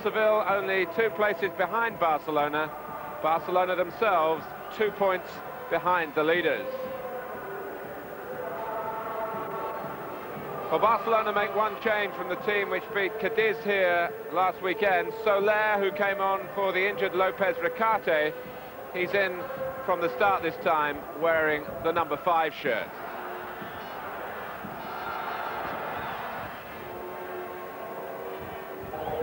Seville only 2 places behind Barcelona. Barcelona themselves 2 points behind the leaders. Well, Barcelona make one change from the team which beat Cadiz here last weekend. Soler, who came on for the injured Lopez Ricarte, he's in from the start this time wearing the number 5 shirt.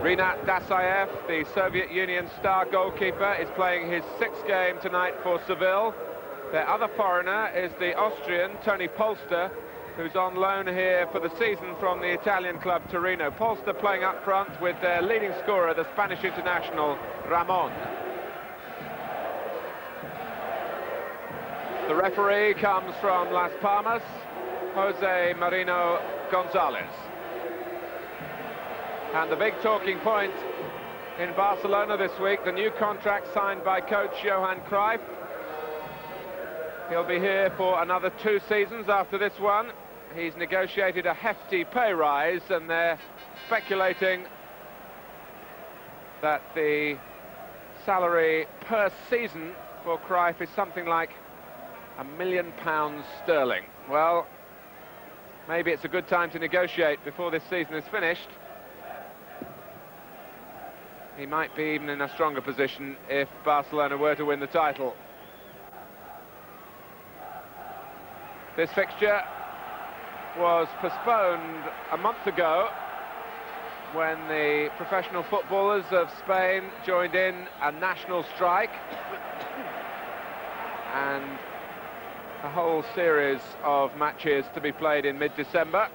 Rinat Dasaev, the Soviet Union star goalkeeper, is playing his 6th game tonight for Seville. Their other foreigner is the Austrian Tony Polster, who's on loan here for the season from the Italian club Torino. Polster playing up front with their leading scorer, the Spanish international Ramon. The referee comes from Las Palmas, Jose Marino Gonzalez. And the big talking point in Barcelona this week, the new contract signed by coach Johan Cruyff. He'll be here for another 2 seasons after this one. He's negotiated a hefty pay rise, and they're speculating that the salary per season for Cruyff is something like £1 million sterling. Well, maybe it's a good time to negotiate before this season is finished. He might be even in a stronger position if Barcelona were to win the title. This fixture was postponed a month ago when the professional footballers of Spain joined in a national strike, and a whole series of matches to be played in mid-December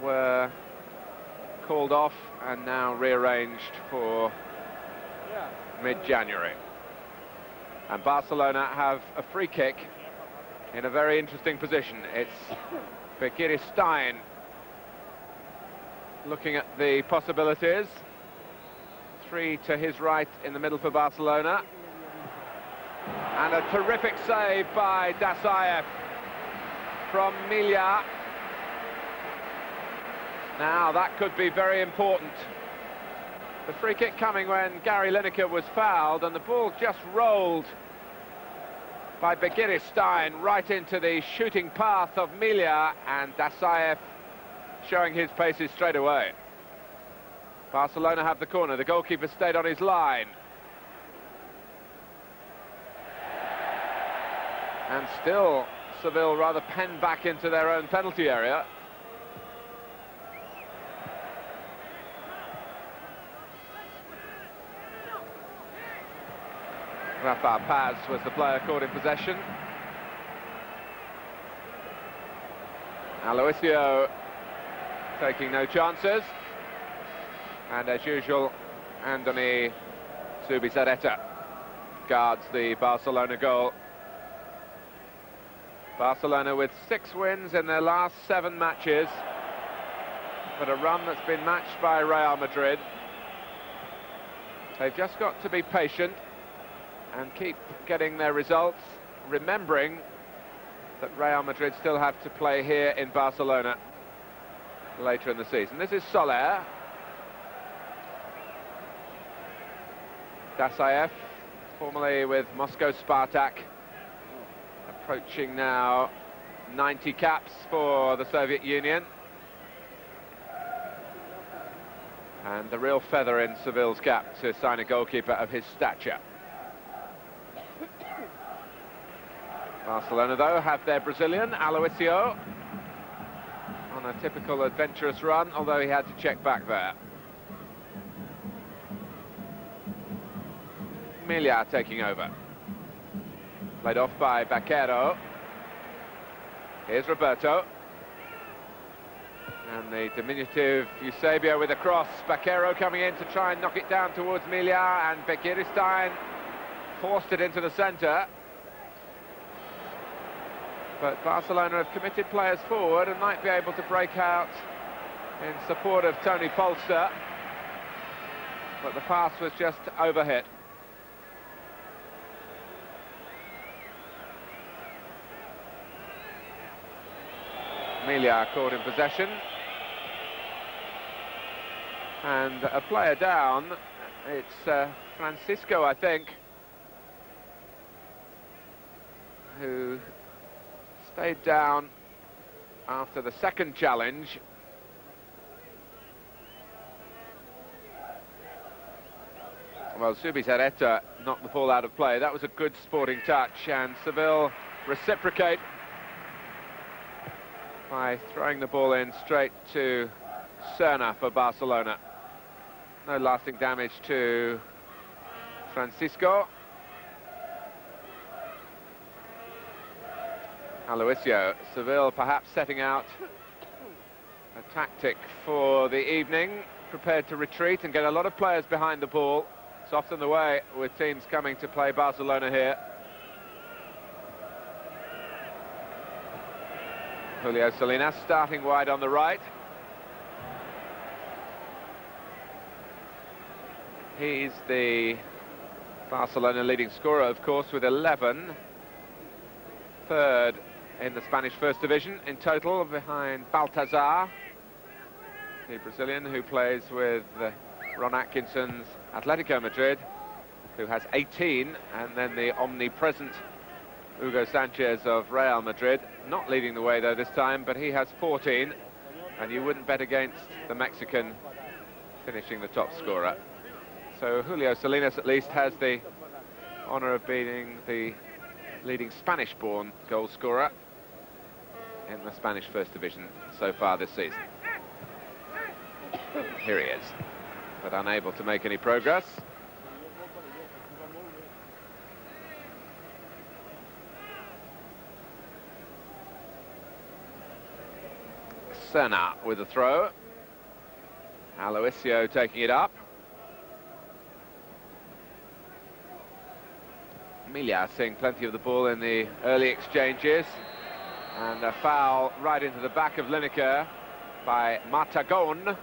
were called off and now rearranged for mid-January. And Barcelona have a free kick in a very interesting position. It's Bekir Stein looking at the possibilities. 3 to his right in the middle for Barcelona. And a terrific save by Dasaev from Milja. Now that could be very important. The free kick coming when Gary Lineker was fouled, and the ball just rolled by Bekir Stein right into the shooting path of Milja, and Dasaev showing his paces straight away. Barcelona have the corner. The goalkeeper stayed on his line. And still Seville rather penned back into their own penalty area. Rafa Paz was the player caught in possession. Aloisio taking no chances. And as usual, Andoni ZUBIZARRETA guards the Barcelona goal. Barcelona with 6 wins in their last 7 matches, but a run that's been matched by Real Madrid. They've just got to be patient and keep getting their results, remembering that Real Madrid still have to play here in Barcelona later in the season. This is Soler. Dasaev, formerly with Moscow Spartak, approaching now 90 caps for the Soviet Union. And the real feather in Seville's cap to sign a goalkeeper of his stature. Barcelona, though, have their Brazilian, Aloisio, on a typical adventurous run, although he had to check back there. Milja taking over. Played off by Baquero. Here's Roberto. And the diminutive Eusebio with a cross. Baquero coming in to try and knock it down towards Milja, and Bekir Stein forced it into the centre. But Barcelona have committed players forward and might be able to break out in support of Tony Polster. But the pass was just overhit. Milja caught in possession. And a player down, it's Francisco, I think, who stayed down after the second challenge. Well, ZUBIZARRETA knocked the ball out of play. That was a good sporting touch, and Seville reciprocate by throwing the ball in straight to Serna for Barcelona. No lasting damage to Francisco. Aloisio, Seville perhaps setting out a tactic for the evening, prepared to retreat and get a lot of players behind the ball. It's often the way with teams coming to play Barcelona here. Julio Salinas starting wide on the right. He's the Barcelona leading scorer, of course, with 11. Third in the Spanish First Division in total, behind Baltazar, the Brazilian who plays with Ron Atkinson's Atletico Madrid, who has 18, and then the omnipresent Hugo Sanchez of Real Madrid, not leading the way though this time, but he has 14, and you wouldn't bet against the Mexican finishing the top scorer. So Julio Salinas at least has the honour of being the leading Spanish-born goal scorer in the Spanish First Division so far this season. Here he is, but unable to make any progress. Serna with a throw. Aloisio taking it up. Emilia seeing plenty of the ball in the early exchanges, and a foul right into the back of Lineker by Matagon.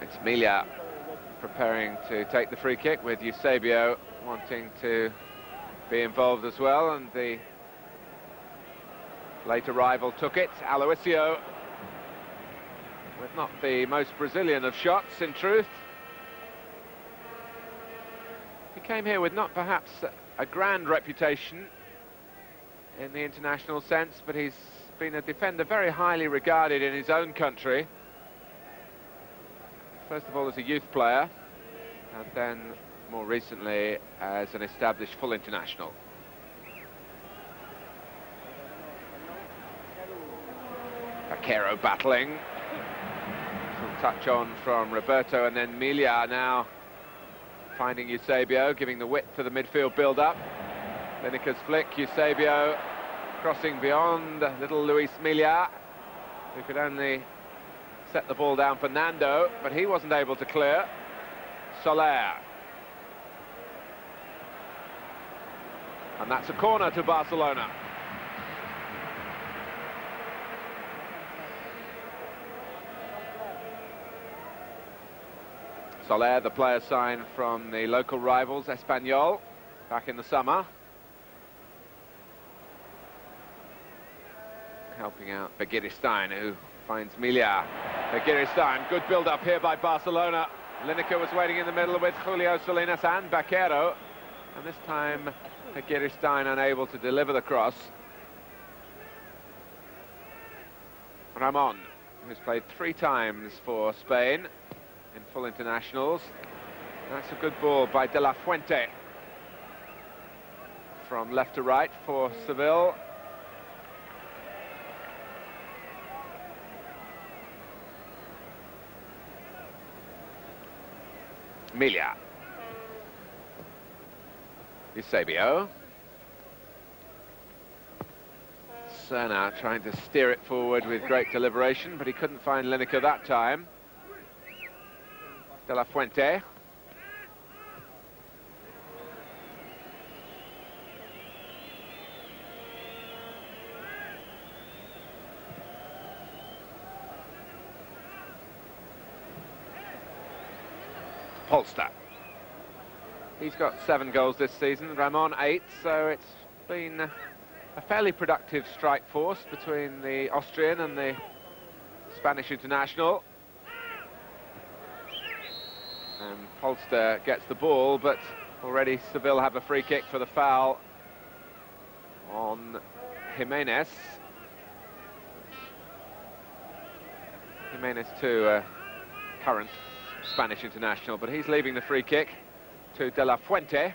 It's Emilia preparing to take the free kick, with Eusebio wanting to be involved as well, and the late arrival took it. Aloisio, with not the most Brazilian of shots, in truth. He came here with not perhaps a grand reputation in the international sense, but he's been a defender very highly regarded in his own country. First of all as a youth player, and then more recently as an established full international. Vaquero battling. Some touch on from Roberto, and then Emilia now finding Eusebio, giving the width to the midfield build-up. Lineker's flick, Eusebio crossing beyond little Luis Emilia, who could only set the ball down for Nando, but he wasn't able to clear. Soler. And that's a corner to Barcelona. Soler, the player signed from the local rivals, Espanyol, back in the summer. Helping out Begiristain, who finds Emilia. Begiristain, good build-up here by Barcelona. Lineker was waiting in the middle with Julio Salinas and Vaquero, and this time Begiristain unable to deliver the cross. Ramon, who's played 3 times for Spain in full internationals. That's a good ball by De La Fuente. From left to right for Seville. Emilia. Eusebio. Serna trying to steer it forward with great deliberation, but he couldn't find Lineker that time. De La Fuente. Polster. He's got 7 goals this season, Ramon 8, so it's been a fairly productive strike force between the Austrian and the Spanish international. And Polster gets the ball, but already Seville have a free kick for the foul on Jimenez. Jimenez too, current Spanish international, but he's leaving the free kick to De La Fuente.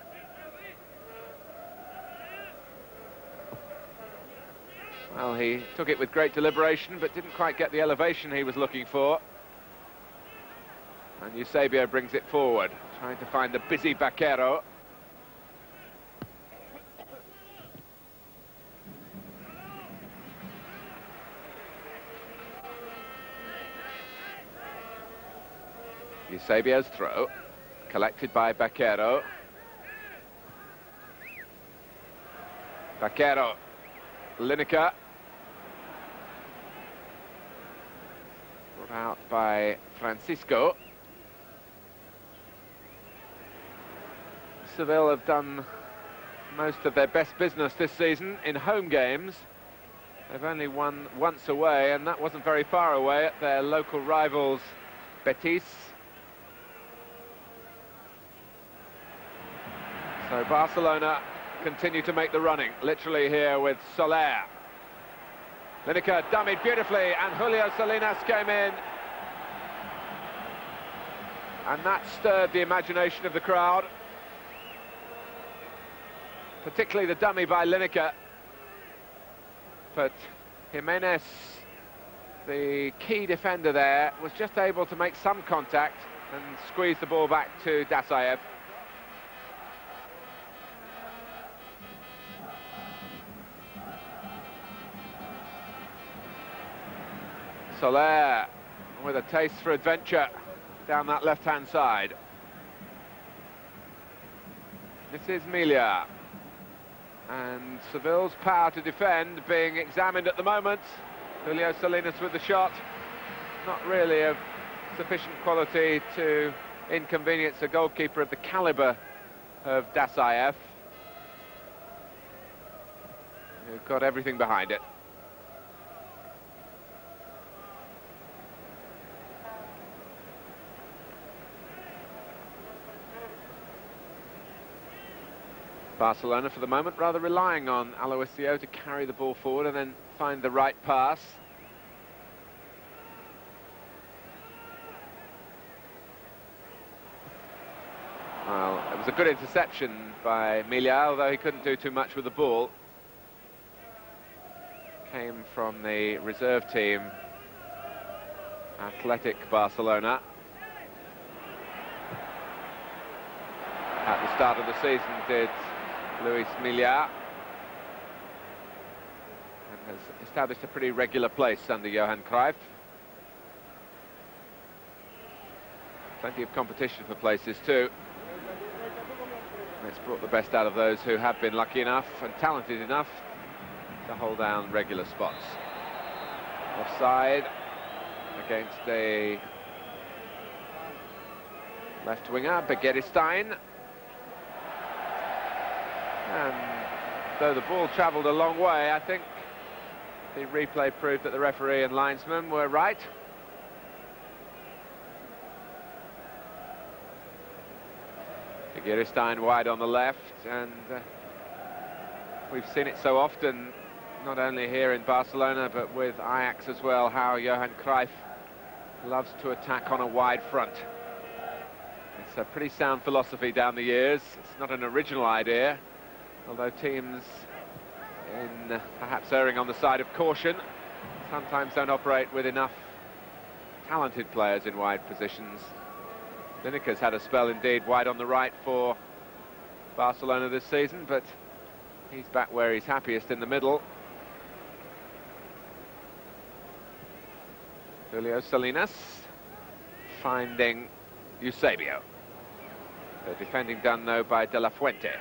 Well, he took it with great deliberation, but didn't quite get the elevation he was looking for. And Eusebio brings it forward, trying to find the busy Baquero. Eusebio's throw, collected by Baquero. Baquero, Lineker. Brought out by Francisco. Seville have done most of their best business this season in home games. They've only won once away, and that wasn't very far away at their local rivals, Betis. So Barcelona continue to make the running, literally here with Soler. Lineker dummied beautifully, and Julio Salinas came in. And that stirred the imagination of the crowd. Particularly the dummy by Lineker. But Jimenez, the key defender there, was just able to make some contact and squeeze the ball back to DASAEV. Soler with a taste for adventure down that left-hand side. This is Milia. And Seville's power to defend being examined at the moment. Julio Salinas with the shot. Not really of sufficient quality to inconvenience a goalkeeper of the calibre of DASAEV, who've got everything behind it. Barcelona, for the moment, rather relying on Aloisio to carry the ball forward and then find the right pass. Well, it was a good interception by Milia, although he couldn't do too much with the ball. Came from the reserve team, Athletic Barcelona. At the start of the season did Luis Milia, and has established a pretty regular place under Johan Cruyff. Plenty of competition for places too. And it's brought the best out of those who have been lucky enough and talented enough to hold down regular spots. Offside against a left winger, Begiristain. And though the ball travelled a long way, I think the replay proved that the referee and linesman were right. Begiristain wide on the left, and we've seen it so often, not only here in Barcelona, but with Ajax as well, how Johan Cruyff loves to attack on a wide front. It's a pretty sound philosophy down the years. It's not an original idea, although teams, in perhaps erring on the side of caution, sometimes don't operate with enough talented players in wide positions. Lineker's had a spell indeed wide on the right for Barcelona this season, but he's back where he's happiest, in the middle. Julio Salinas finding Eusebio. The defending done though by De La Fuente.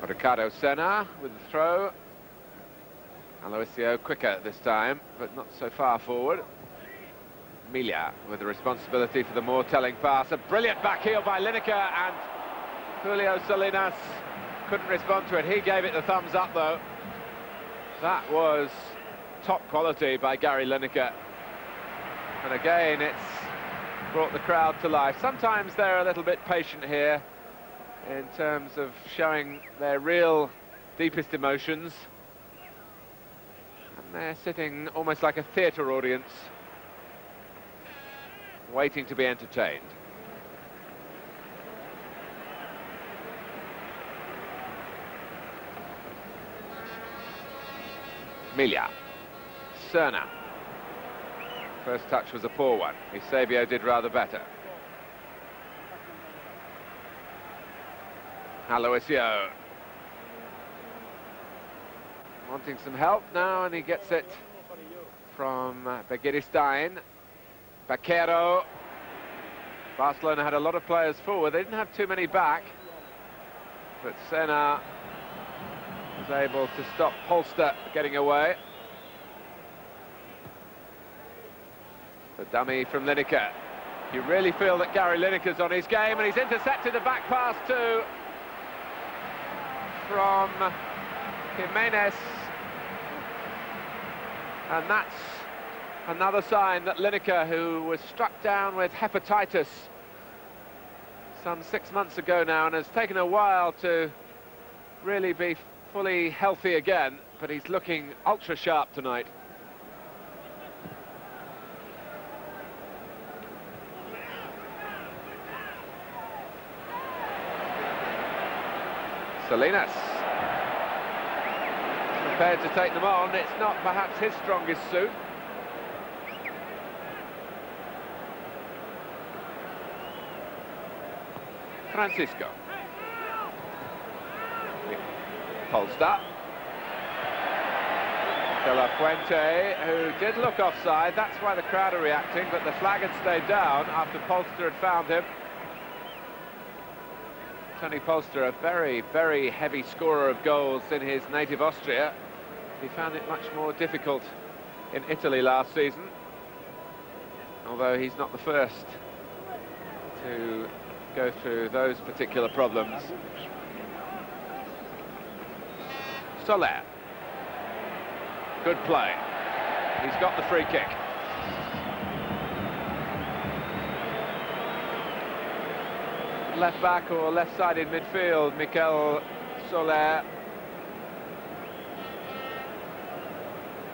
Ricardo Senna with the throw. Aloisio quicker this time, but not so far forward. Milia with the responsibility for the more telling pass. A brilliant back heel by Lineker, and Julio Salinas couldn't respond to it. He gave it the thumbs up, though. That was top quality by Gary Lineker. And again, it's brought the crowd to life. Sometimes they're a little bit patient here in terms of showing their real deepest emotions. And they're sitting almost like a theatre audience, waiting to be entertained. Milia, Serna. First touch was a poor one. EUSEBIO did rather better. Aloisio wanting some help now, and he gets it from Begiristain. Baquero. Barcelona had a lot of players forward. They didn't have too many back, but Senna was able to stop Polster getting away. The dummy from Lineker. You really feel that Gary Lineker's on his game, and he's intercepted a back pass too from Jimenez. And that's another sign that Lineker, who was struck down with hepatitis some 6 months ago now, and has taken a while to really be fully healthy again, but he's looking ultra sharp tonight. Salinas prepared to take them on. It's not perhaps his strongest suit. Francisco. Polster. De La Fuente, who did look offside. That's why the crowd are reacting, but the flag had stayed down after Polster had found him. Tony Polster, a very, very heavy scorer of goals in his native Austria. He found it much more difficult in Italy last season, although he's not the first to go through those particular problems. Soler. Good play. He's got the free kick. Left back or left-sided midfield, Mikel Soler.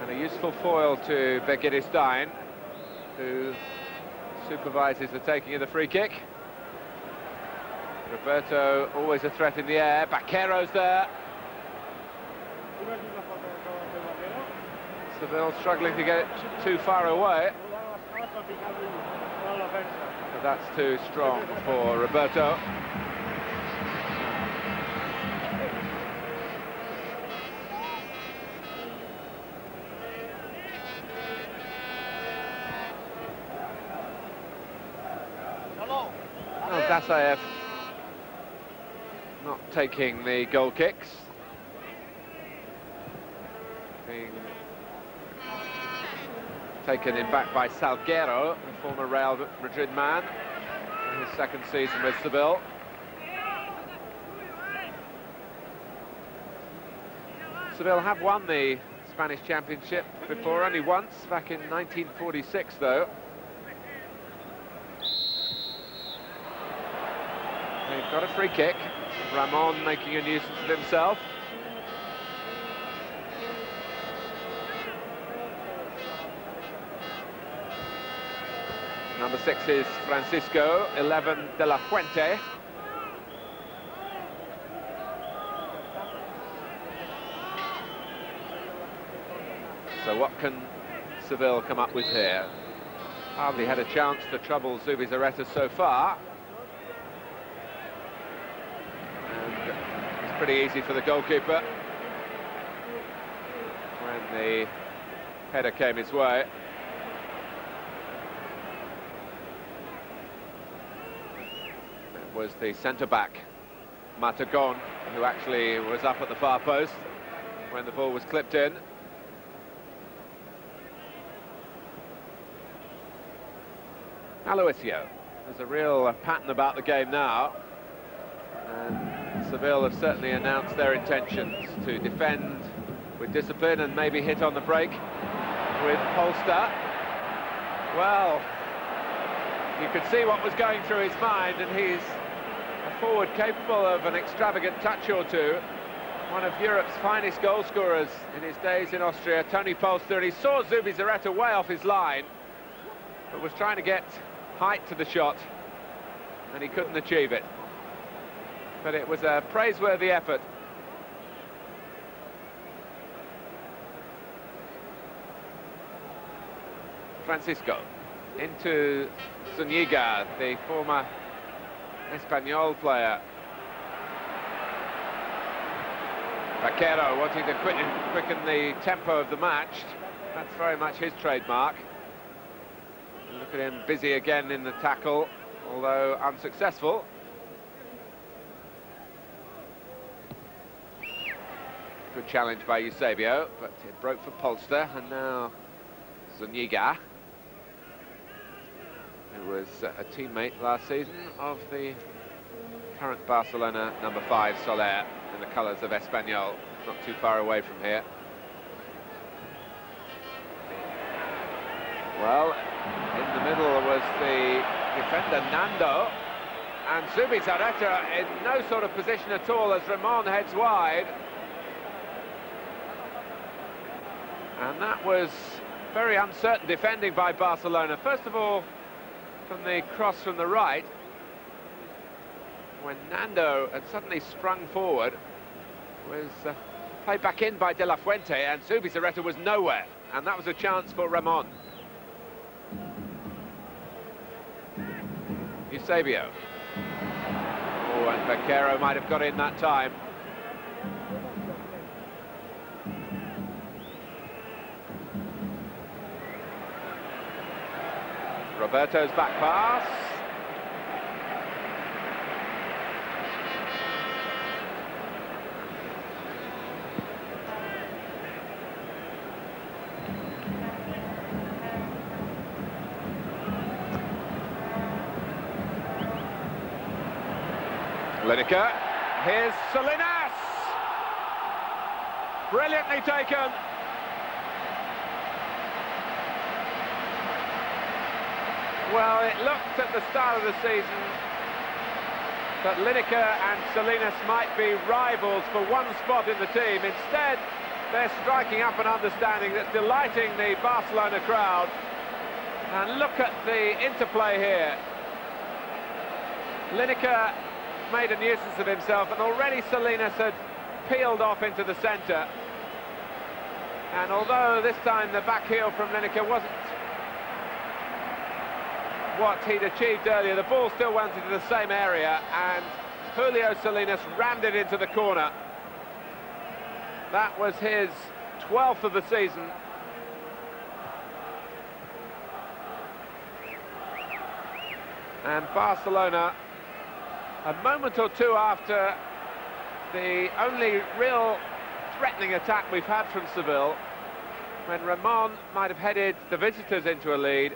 And a useful foil to Begiristain, who supervises the taking of the free kick. Roberto always a threat in the air. Baquero's there. Seville struggling to get it too far away. But that's too strong for Roberto. Well, DASAEV not taking the goal kicks. Being taken in back by Salguero, the former Real Madrid man, in his second season with Seville. Seville have won the Spanish Championship before, only once, back in 1946 though. They've got a free kick. Ramon making a nuisance of himself. Number 6 is Francisco, 11 De La Fuente. So what can Seville come up with here? Hardly had a chance to trouble ZUBIZARRETA so far. And it's pretty easy for the goalkeeper when the header came his way. Was the centre-back, Matagon, who actually was up at the far post when the ball was clipped in. Aloisio. There's a real pattern about the game now, and Seville have certainly announced their intentions to defend with discipline and maybe hit on the break with POLSTER. Well, you could see what was going through his mind, and he's a forward capable of an extravagant touch or two. One of Europe's finest goal scorers in his days in Austria, Tony POLSTER, and he saw ZUBIZARRETA way off his line, but was trying to get height to the shot, and he couldn't achieve it. But it was a praiseworthy effort. Francisco into Zuniga, the former Espanyol player. Vaquero wanting to quicken the tempo of the match. That's very much his trademark. Look at him, busy again in the tackle, although unsuccessful. Good challenge by EUSEBIO, but it broke for POLSTER, and now Zuniga, who was a teammate last season of the current Barcelona number 5, Soler, in the colours of Espanyol, not too far away from here. Well, in the middle was the defender Nando, and ZUBIZARRETA in no sort of position at all as Ramon heads wide. And that was very uncertain defending by Barcelona. First of all, from the cross from the right, when Nando had suddenly sprung forward, was played back in by De La Fuente, and ZUBIZARRETA was nowhere, and that was a chance for Ramon. EUSEBIO. Oh, and Vaquero might have got in that time. Roberto's back pass. Lineker, here's Salinas! Brilliantly taken! Well, it looked at the start of the season that Lineker and Salinas might be rivals for one spot in the team. Instead, they're striking up an understanding that's delighting the Barcelona crowd. And look at the interplay here. Lineker made a nuisance of himself, and already Salinas had peeled off into the centre. And although this time the back heel from Lineker wasn't what he'd achieved earlier, the ball still went into the same area, and Julio Salinas rammed it into the corner. That was his 12th of the season. And Barcelona, a moment or two after the only real threatening attack we've had from Seville, when Ramon might have headed the visitors into a lead,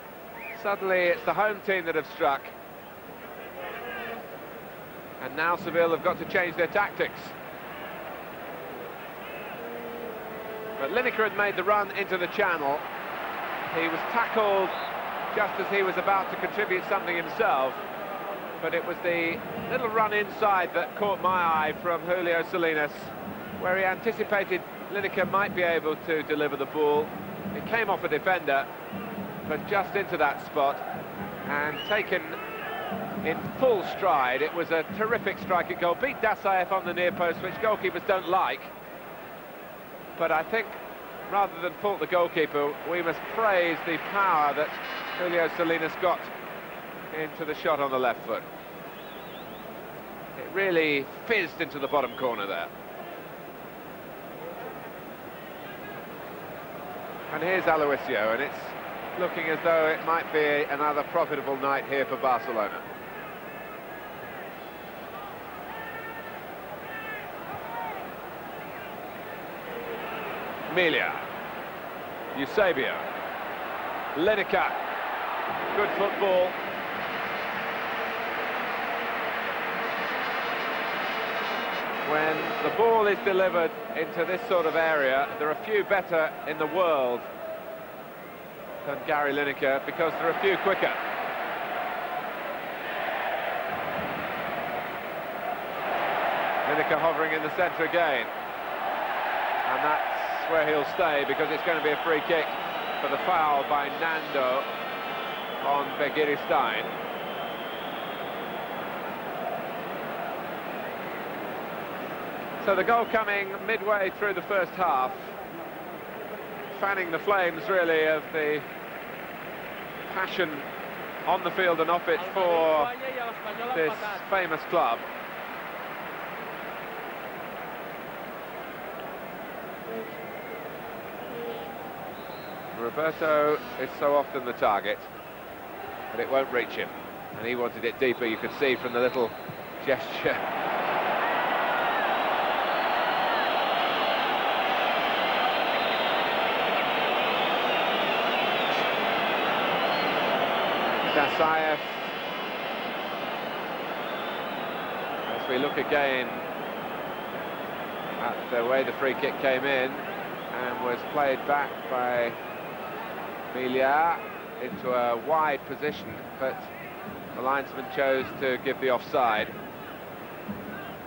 suddenly it's the home team that have struck. And now Seville have got to change their tactics. But Lineker had made the run into the channel. He was tackled just as he was about to contribute something himself. But it was the little run inside that caught my eye from Julio Salinas, where he anticipated Lineker might be able to deliver the ball. It came off a defender, but just into that spot, and taken in full stride. It was a terrific strike at goal. Beat DASAEV on the near post, which goalkeepers don't like. But I think, rather than fault the goalkeeper, we must praise the power that Julio Salinas got into the shot on the left foot. It really fizzed into the bottom corner there. And here's Aloisio, and it's looking as though it might be another profitable night here for Barcelona. Emilia, EUSEBIO, Lineker, good football, When the ball is delivered into this sort of area, there are few better in the world than Gary Lineker, because there are few quicker. Lineker hovering in the centre again, and that's where he'll stay, because it's going to be a free kick for the foul by Nando on Begiristain. So the goal coming midway through the first half, fanning the flames really of the passion on the field and off it for this famous club. Roberto is so often the target, but it won't reach him, and he wanted it deeper. You could see from the little gesture. DASAEV, as we look again at the way the free kick came in and was played back by Milia into a wide position, but the linesman chose to give the offside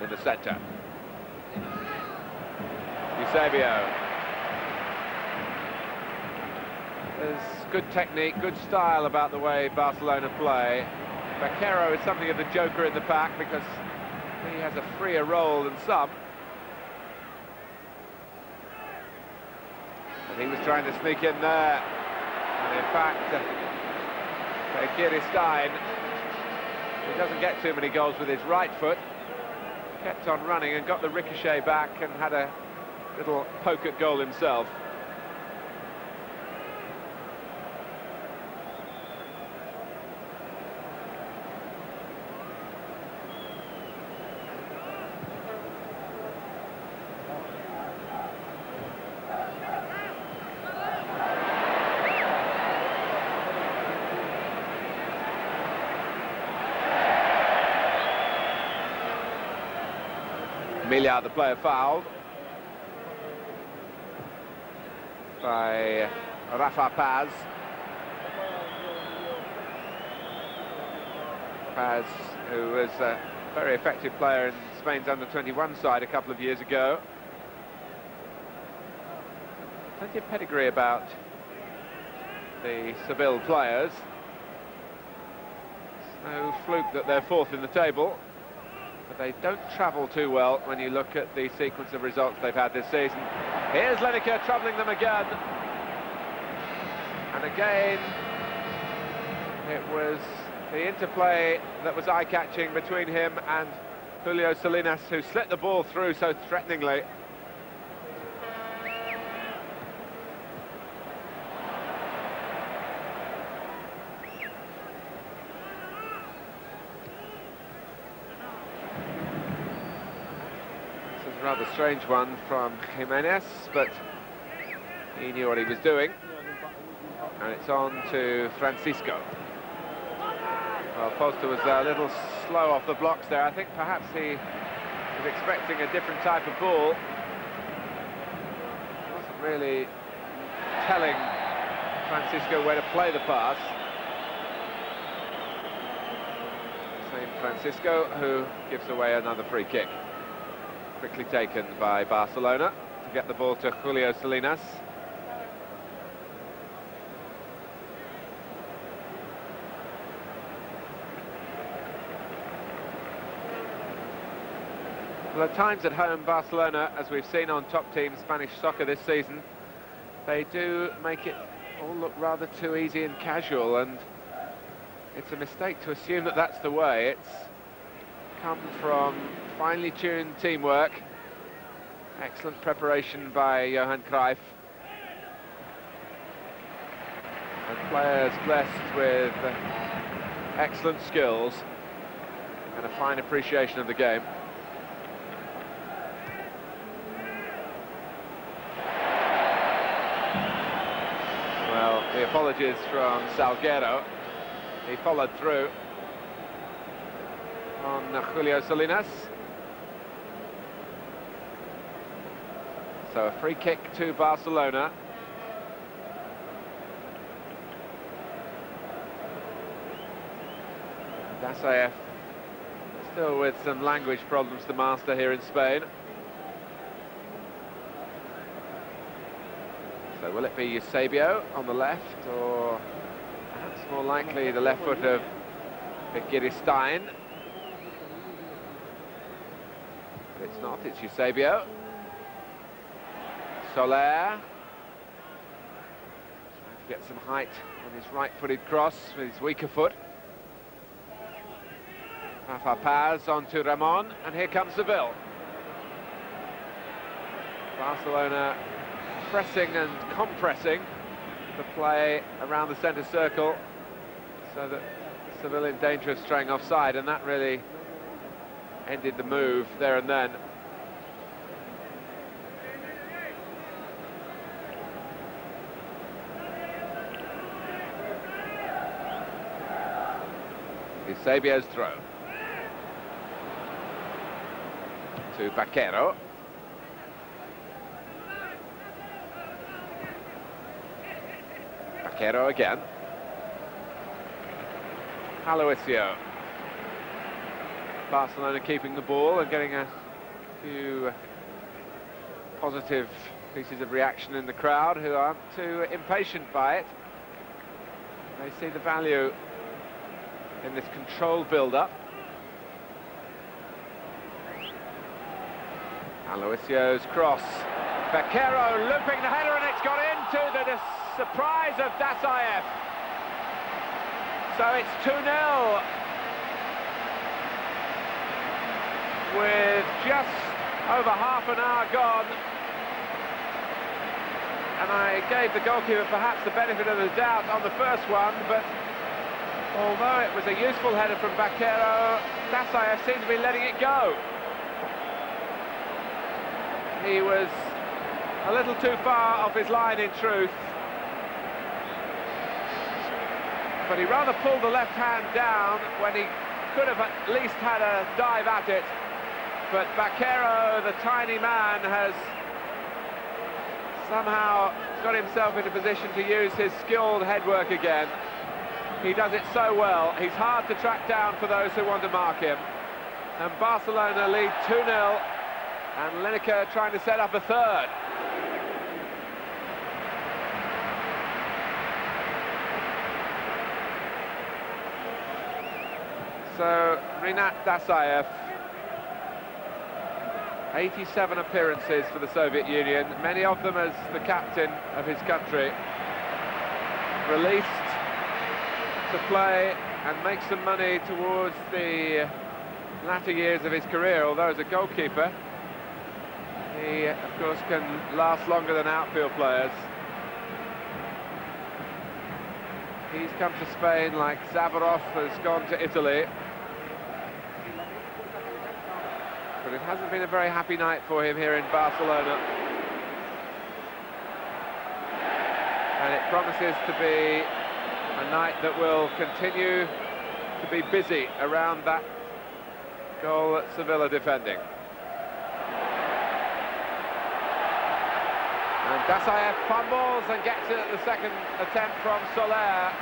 in the centre. EUSEBIO. There's good technique, good style about the way Barcelona play. Vaquero is something of the joker in the pack, because he has a freer role than some. And he was trying to sneak in there. And in fact, Begiristain, who doesn't get too many goals with his right foot, kept on running and got the ricochet back and had a little poke at goal himself. Milia, the player, fouled by Rafa Paz. Paz, who was a very effective player in Spain's under-21 side a couple of years ago. Plenty of pedigree about the Seville players. It's no fluke that they're fourth in the table. But they don't travel too well when you look at the sequence of results they've had this season. Here's Lineker troubling them again. And again, it was the interplay that was eye-catching between him and Julio Salinas, who slit the ball through so threateningly. Rather strange one from Jimenez, but he knew what he was doing. And it's on to Francisco. Well, Polster was a little slow off the blocks there. I think perhaps he was expecting a different type of ball. Wasn't really telling Francisco where to play the pass. Same Francisco, who gives away another free kick. Quickly taken by Barcelona to get the ball to Julio Salinas. Well, at times at home, Barcelona, as we've seen on top team Spanish soccer this season, they do make it all look rather too easy and casual, and it's a mistake to assume that that's the way. It's come from finely tuned teamwork, excellent preparation by Johan Cruyff, and players blessed with excellent skills and a fine appreciation of the game. Well, the apologies from Salguero. He followed through on Julio Salinas. So a free kick to Barcelona. DASAEV still with some language problems to master here in Spain. So will it be EUSEBIO on the left, or perhaps more likely the left foot of Stein? But it's not, it's EUSEBIO. Soler. Trying to get some height on his right-footed cross with his weaker foot. Rafa Paz onto Ramon, and here comes Seville. Barcelona pressing and compressing the play around the centre circle, so that Seville in danger of straying offside, and that really ended the move there and then. EUSEBIO's throw to Baquero. Baquero again. Aloisio. Barcelona keeping the ball and getting a few positive pieces of reaction in the crowd, who aren't too impatient by it. They see the value in this controlled build-up. Aloisio's cross. Baquero looping the header, and it's got into the surprise of DASAEV. So it's 2-0 with just over half an hour gone. And I gave the goalkeeper perhaps the benefit of the doubt on the first one, but although it was a useful header from Baquero, DASAEV seemed to be letting it go. He was a little too far off his line, in truth. But he rather pulled the left hand down when he could have at least had a dive at it. But Baquero, the tiny man, has somehow got himself in a position to use his skilled headwork again. He does it so well. He's hard to track down for those who want to mark him. And Barcelona lead 2-0, and Lineker trying to set up a third. So Rinat DASAEV, 87 appearances for the Soviet Union, many of them as the captain of his country. Released to play and make some money towards the latter years of his career, although as a goalkeeper he of course can last longer than outfield players. He's come to Spain like Zavarov has gone to Italy, but it hasn't been a very happy night for him here in Barcelona, and it promises to be a night that will continue to be busy around that goal that Sevilla defending. And DASAEV fumbles and gets it at the second attempt from Soler.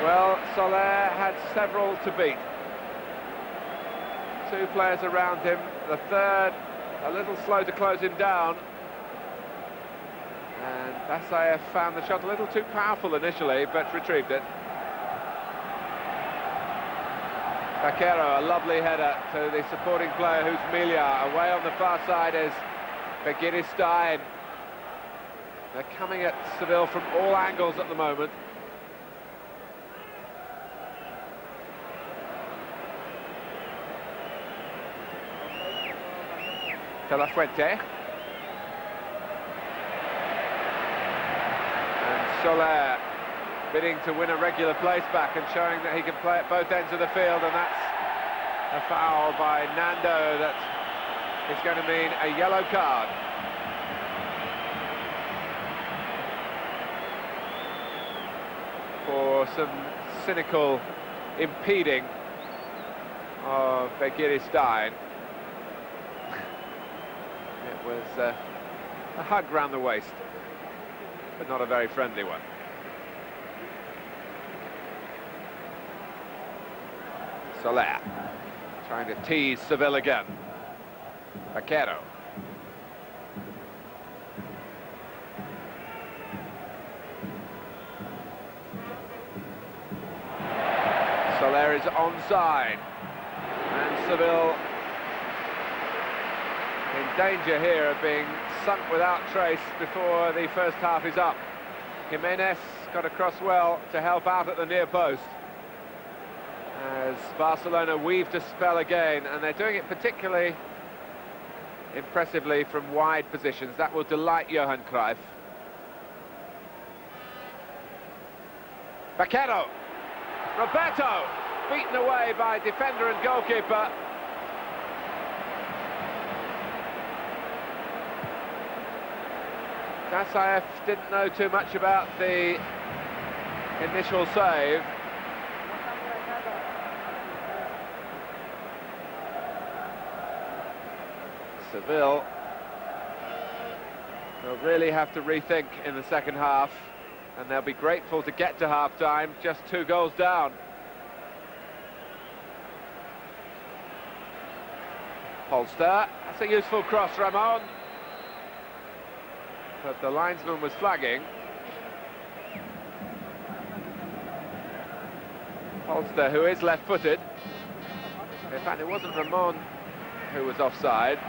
Well, Soler had several to beat. Two players around him, the third a little slow to close him down. And DASAEV found the shot a little too powerful initially, but retrieved it. Baquero, a lovely header to the supporting player who's Milia. Away on the far side is Stein. They're coming at Seville from all angles at the moment. De La Fuente. And Soler bidding to win a regular place back and showing that he can play at both ends of the field, and that's a foul by Nando that is going to mean a yellow card. For some cynical impeding of Stein. It was a hug round the waist, but not a very friendly one. Soler trying to tease Seville again. Vaquero. Soler is onside, and Seville in danger here of being sunk without trace before the first half is up. Jimenez got across well to help out at the near post, as Barcelona weave to spell again, and they're doing it particularly impressively from wide positions. That will delight Johan Cruyff. Vaquero. Roberto, beaten away by defender and goalkeeper. DASAEV didn't know too much about the initial save. Seville will really have to rethink in the second half, and they'll be grateful to get to half-time just 2 goals down. Polster, that's a useful cross, Ramon. But the linesman was flagging. Polster, who is left-footed. In fact, it wasn't Ramon who was offside.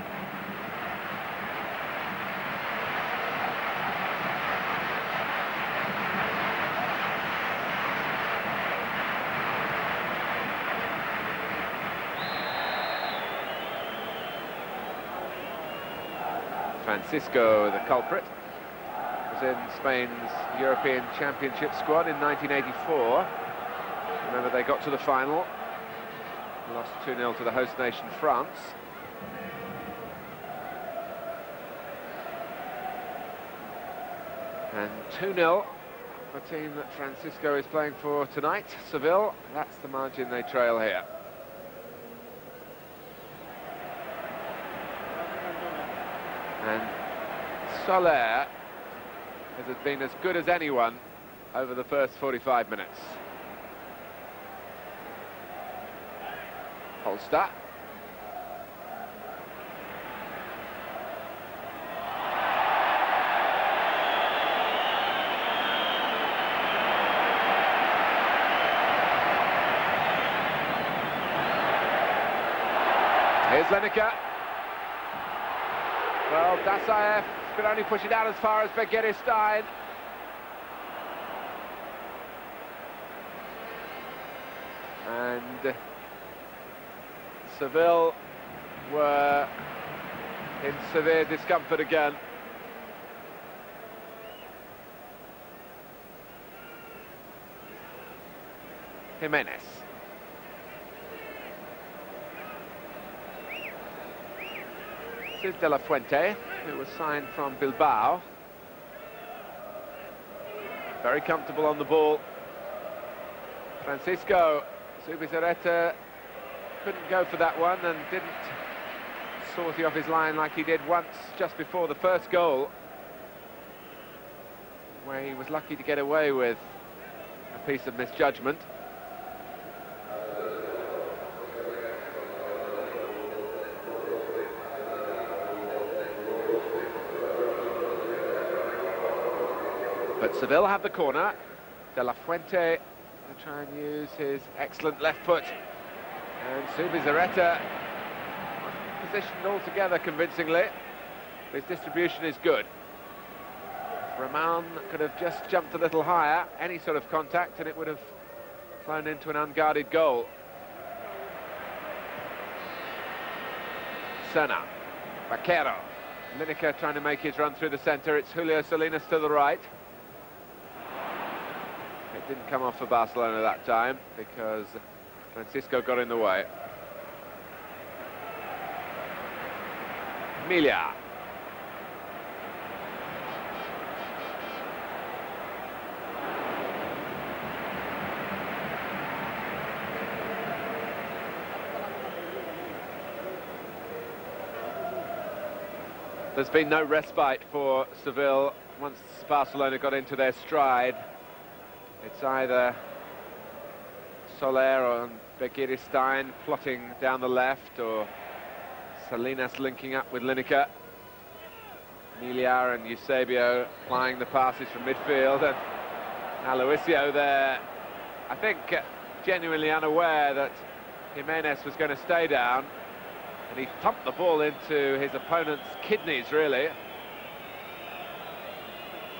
Francisco, the culprit, was in Spain's European Championship squad in 1984. Remember, they got to the final, lost 2-0 to the host nation, France. And 2-0, the team that Francisco is playing for tonight, Seville. That's the margin they trail here. And Soler has been as good as anyone over the first 45 minutes. Polster. Here's Lineker. Well, DASAEV could only push it out as far as Stein. And Seville were in severe discomfort again. Jimenez. This is De La Fuente, who was signed from Bilbao. Very comfortable on the ball. Francisco. ZUBIZARRETA couldn't go for that one and didn't sort off his line like he did once just before the first goal, where he was lucky to get away with a piece of misjudgment. But Seville have the corner. De La Fuente will try and use his excellent left foot. And ZUBIZARRETA positioned altogether convincingly. His distribution is good. Ramon could have just jumped a little higher, any sort of contact, and it would have flown into an unguarded goal. Senna. Vaquero. Lineker trying to make his run through the centre. It's Julio Salinas to the right. It didn't come off for Barcelona that time because Francisco got in the way. Emilia. There's been no respite for Seville once Barcelona got into their stride. It's either Soler or Begiristain plotting down the left, or Salinas linking up with Lineker. Miliar and Eusebio applying the passes from midfield, and Aloisio there, I think, genuinely unaware that Jimenez was going to stay down, and he thumped the ball into his opponent's kidneys, really.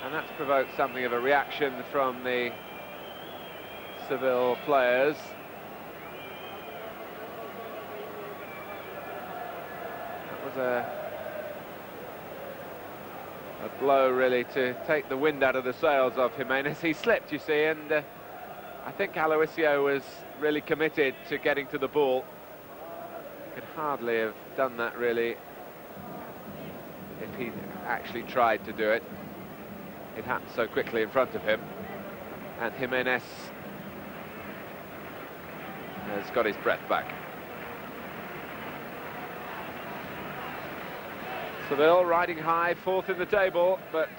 And that's provoked something of a reaction from the Seville players. That was a blow, really, to take the wind out of the sails of Jimenez. He slipped, you see, and I think Aloisio was really committed to getting to the ball. Could hardly have done that, really, if he actually tried to do it. It happened so quickly in front of him, and Jimenez has got his breath back. Seville riding high, fourth in the table, but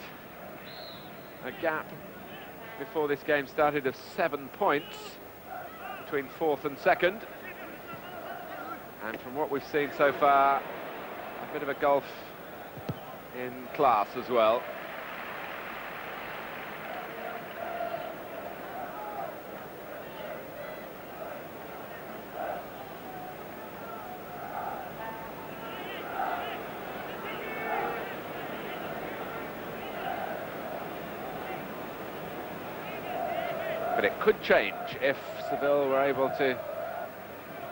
a gap before this game started of 7 points between fourth and second. And from what we've seen so far, a bit of a gulf in class as well. But it could change if Seville were able to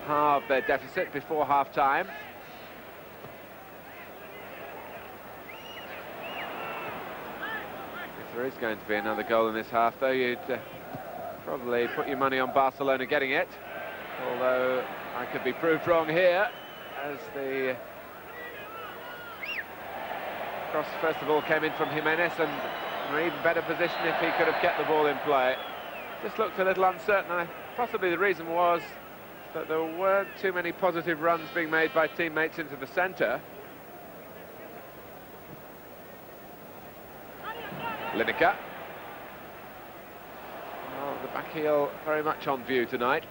halve their deficit before half-time. If there is going to be another goal in this half, though, you'd probably put your money on Barcelona getting it. Although I could be proved wrong here, as the cross first of all came in from Jimenez, and in an even better position if he could have kept the ball in play. Just looked a little uncertain. Possibly the reason was that there weren't too many positive runs being made by teammates into the centre. Lineker. Well, the back heel very much on view tonight,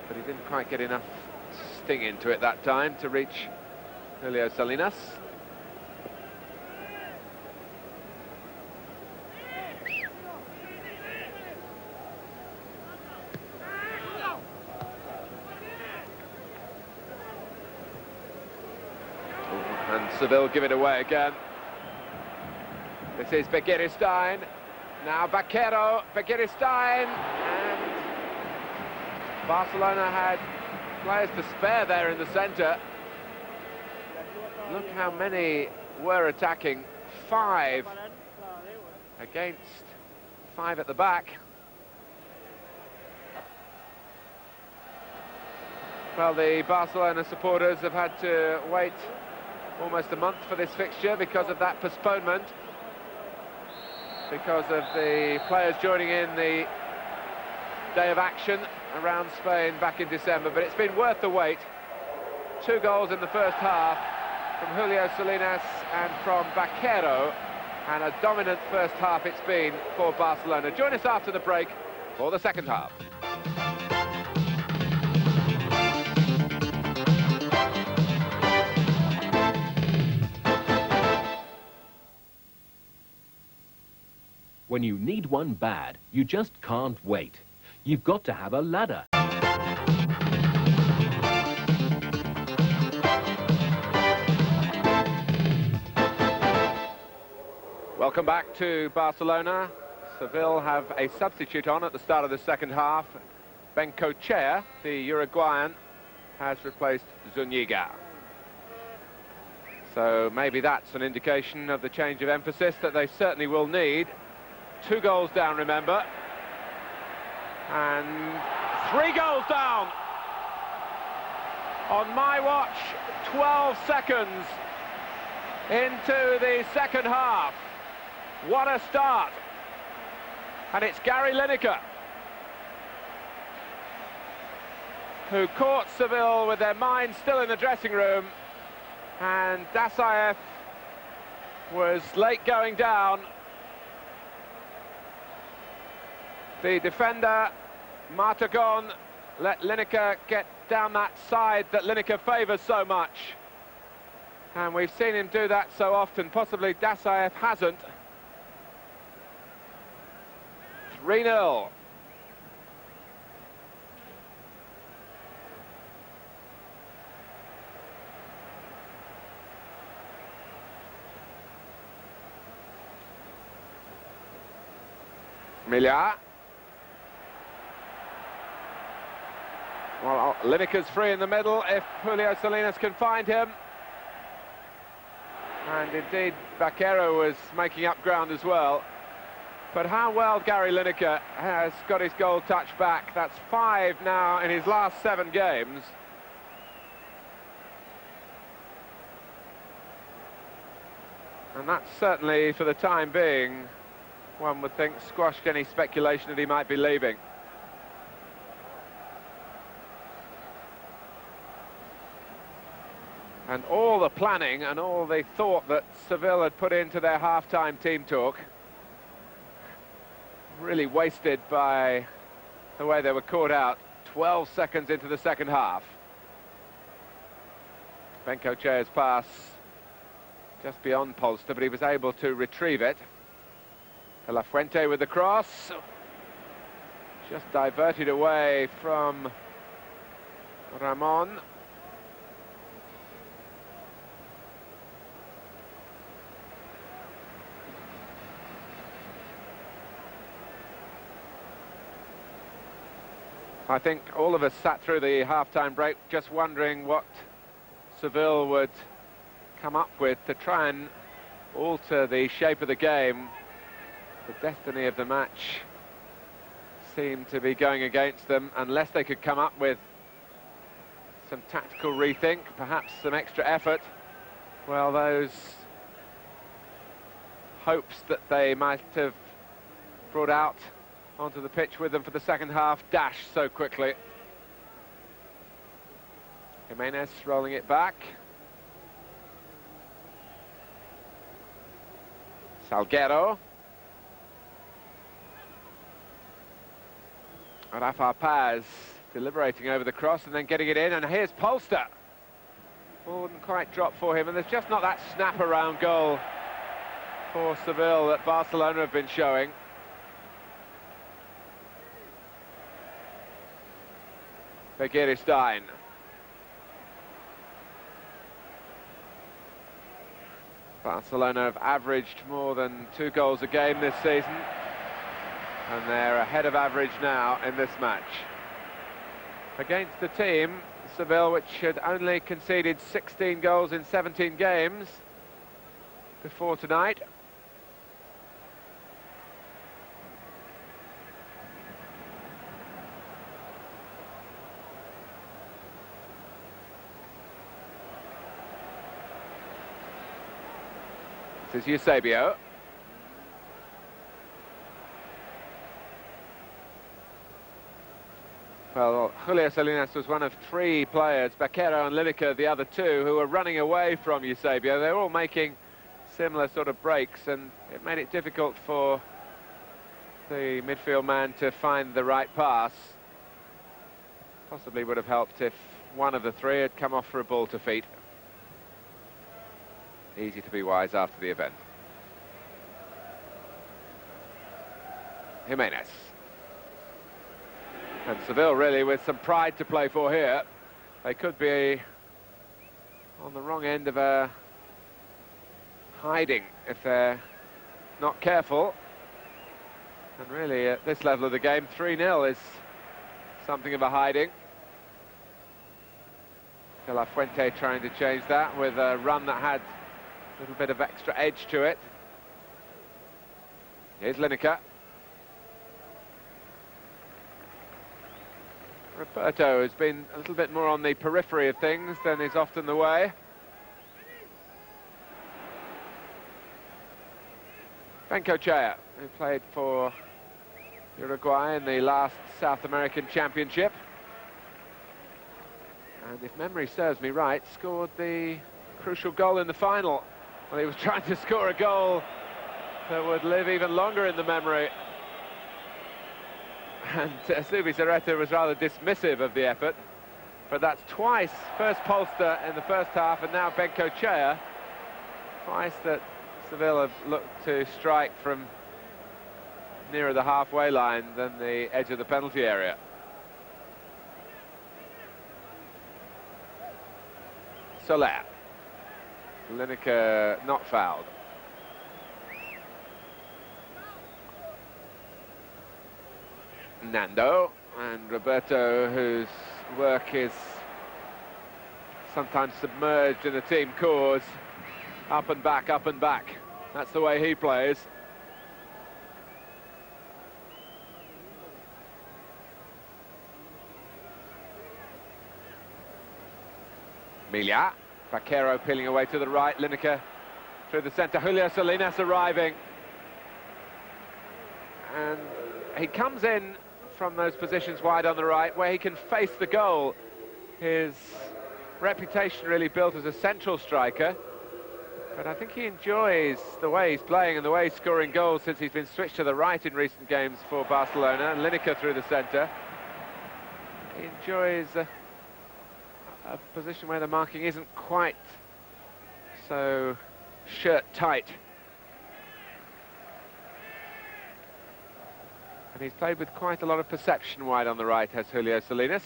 but he didn't quite get enough sting into it that time to reach Julio Salinas. And Seville give it away again. This is Begiristain. Now Vaquero, Begiristain, and Barcelona had players to spare there in the centre. Look how many were attacking. 5 against 5 at the back. Well, the Barcelona supporters have had to wait almost a month for this fixture because of that postponement, because of the players joining in the day of action around Spain back in December. But it's been worth the wait. 2 goals in the first half from Julio Salinas and from Vaquero, and a dominant first half it's been for Barcelona. Join us after the break for the second half. When you need one bad, you just can't wait. You've got to have a ladder. Welcome back to Barcelona. Seville have a substitute on at the start of the second half. Bencochea, the Uruguayan, has replaced Zuniga. So maybe that's an indication of the change of emphasis that they certainly will need. 2 goals down, remember, and 3 goals down. On my watch, 12 seconds into the second half. What a start. And it's Gary Lineker who caught Seville with their minds still in the dressing room And DASAEV was late going down. The defender, Martagon, let Lineker get down that side that Lineker favours so much. And we've seen him do that so often, possibly DASAEV hasn't. 3-0. Millar. Well, Lineker's free in the middle if Julio Salinas can find him. And indeed, Baquero was making up ground as well. But how well Gary Lineker has got his goal touch back. That's 5 now in his last 7 games. And that's certainly, for the time being, one would think, squashed any speculation that he might be leaving. And all the planning and all the thought that Seville had put into their half-time team talk really wasted by the way they were caught out 12 seconds into the second half. Benkochea's pass just beyond Polster, but he was able to retrieve it. De La Fuente with the cross. Just diverted away from Ramon. I think all of us sat through the half-time break just wondering what Seville would come up with to try and alter the shape of the game. The destiny of the match seemed to be going against them unless they could come up with some tactical rethink, perhaps some extra effort. Well, those hopes that they might have brought out onto the pitch with them for the second half dashed so quickly. Jimenez rolling it back. Salguero. Rafa Paz deliberating over the cross and then getting it in, and here's Polster. Ball wouldn't quite drop for him, and there's just not that snap around goal for Seville that Barcelona have been showing. Stein. Barcelona have averaged more than 2 goals a game this season, and they're ahead of average now in this match. Against the team, Seville, which had only conceded 16 goals in 17 games before tonight. This is Eusebio. Well, Julio Salinas was one of 3 players, Baquero and Lineker, the other 2, who were running away from Eusebio. They were all making similar sort of breaks, and it made it difficult for the midfield man to find the right pass. Possibly would have helped if one of the 3 had come off for a ball to feet. Easy to be wise after the event. Jimenez. And Seville really with some pride to play for here. They could be on the wrong end of a hiding if they're not careful. And really at this level of the game, 3-0 is something of a hiding. De La Fuente trying to change that with a run that had a little bit of extra edge to it. Here's Lineker. Roberto has been a little bit more on the periphery of things than is often the way. Benkochea, who played for Uruguay in the last South American Championship. And if memory serves me right, scored the crucial goal in the final. Well, he was trying to score a goal that would live even longer in the memory. And ZUBIZARRETA was rather dismissive of the effort. But that's twice, first Polster in the first half and now Benkochea. Twice that Seville have looked to strike from nearer the halfway line than the edge of the penalty area. Soler. Lineker not fouled. Nando and Roberto, whose work is sometimes submerged in a team cause. Up and back, up and back. That's the way he plays. Milia. Vaquero peeling away to the right. Lineker through the centre. Julio Salinas arriving. And he comes in from those positions wide on the right, where he can face the goal. His reputation really built as a central striker, but I think he enjoys the way he's playing and the way he's scoring goals since he's been switched to the right in recent games for Barcelona. And Lineker through the centre. He enjoys a position where the marking isn't quite so shirt tight. And he's played with quite a lot of perception wide on the right, has Julio Salinas.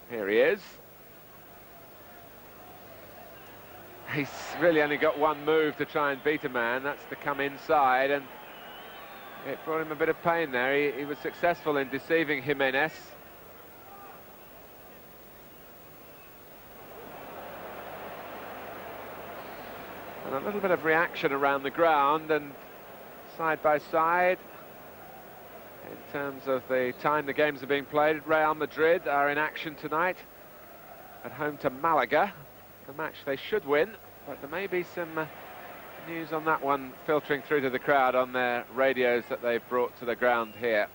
Here he is. He's really only got one move to try and beat a man, that's to come inside, and it brought him a bit of pain there. He was successful in deceiving Jimenez. And a little bit of reaction around the ground, and side by side. In terms of the time the games are being played, Real Madrid are in action tonight at home to Malaga. The match they should win, but there may be some news on that one filtering through to the crowd on their radios that they've brought to the ground here.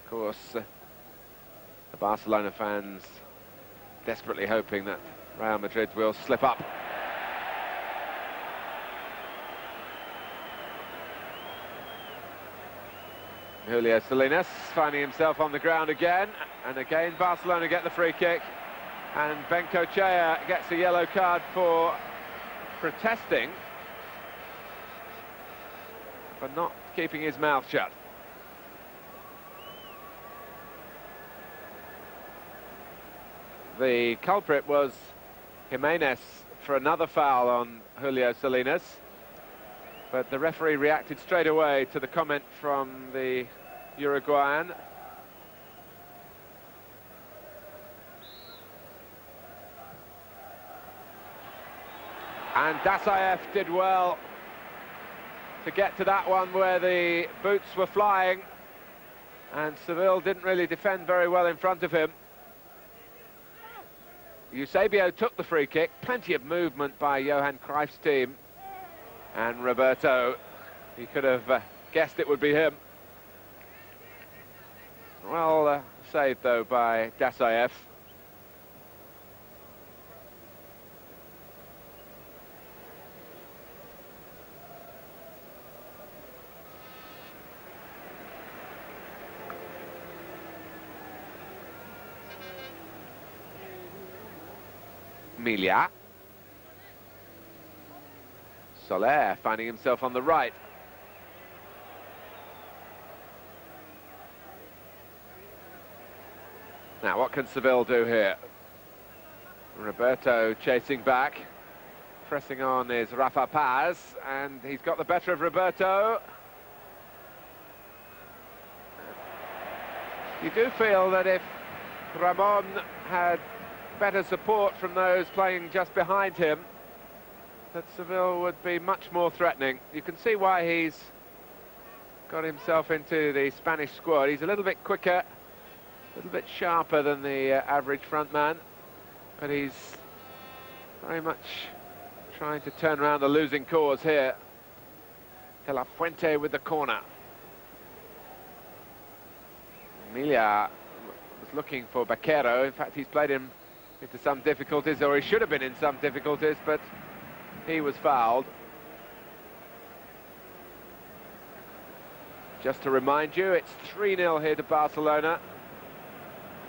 Of course, the Barcelona fans desperately hoping that Real Madrid will slip up. Julio Salinas finding himself on the ground again, and again Barcelona get the free kick, and Benkochea gets a yellow card for protesting, for not keeping his mouth shut. The culprit was Jimenez for another foul on Julio Salinas. But the referee reacted straight away to the comment from the Uruguayan. And DASAEV did well to get to that one where the boots were flying, and Seville didn't really defend very well in front of him. EUSEBIO took the free kick, plenty of movement by Johan Cruyff's team. And Roberto, he could have guessed it would be him. Well saved, though, by DASAEV. Milia. Soler finding himself on the right. Now, what can Seville do here? Roberto chasing back. Pressing on is Rafa Paz, and he's got the better of Roberto. You do feel that if Ramon had better support from those playing just behind him, that Seville would be much more threatening. You can see why he's got himself into the Spanish squad. He's a little bit quicker, a little bit sharper than the average front man, but he's very much trying to turn around the losing cause here. De La Fuente with the corner. Milia was looking for Vaquero. In fact, he's played him into some difficulties, or he should have been in some difficulties, but he was fouled. Just to remind you, it's 3-0 here to Barcelona.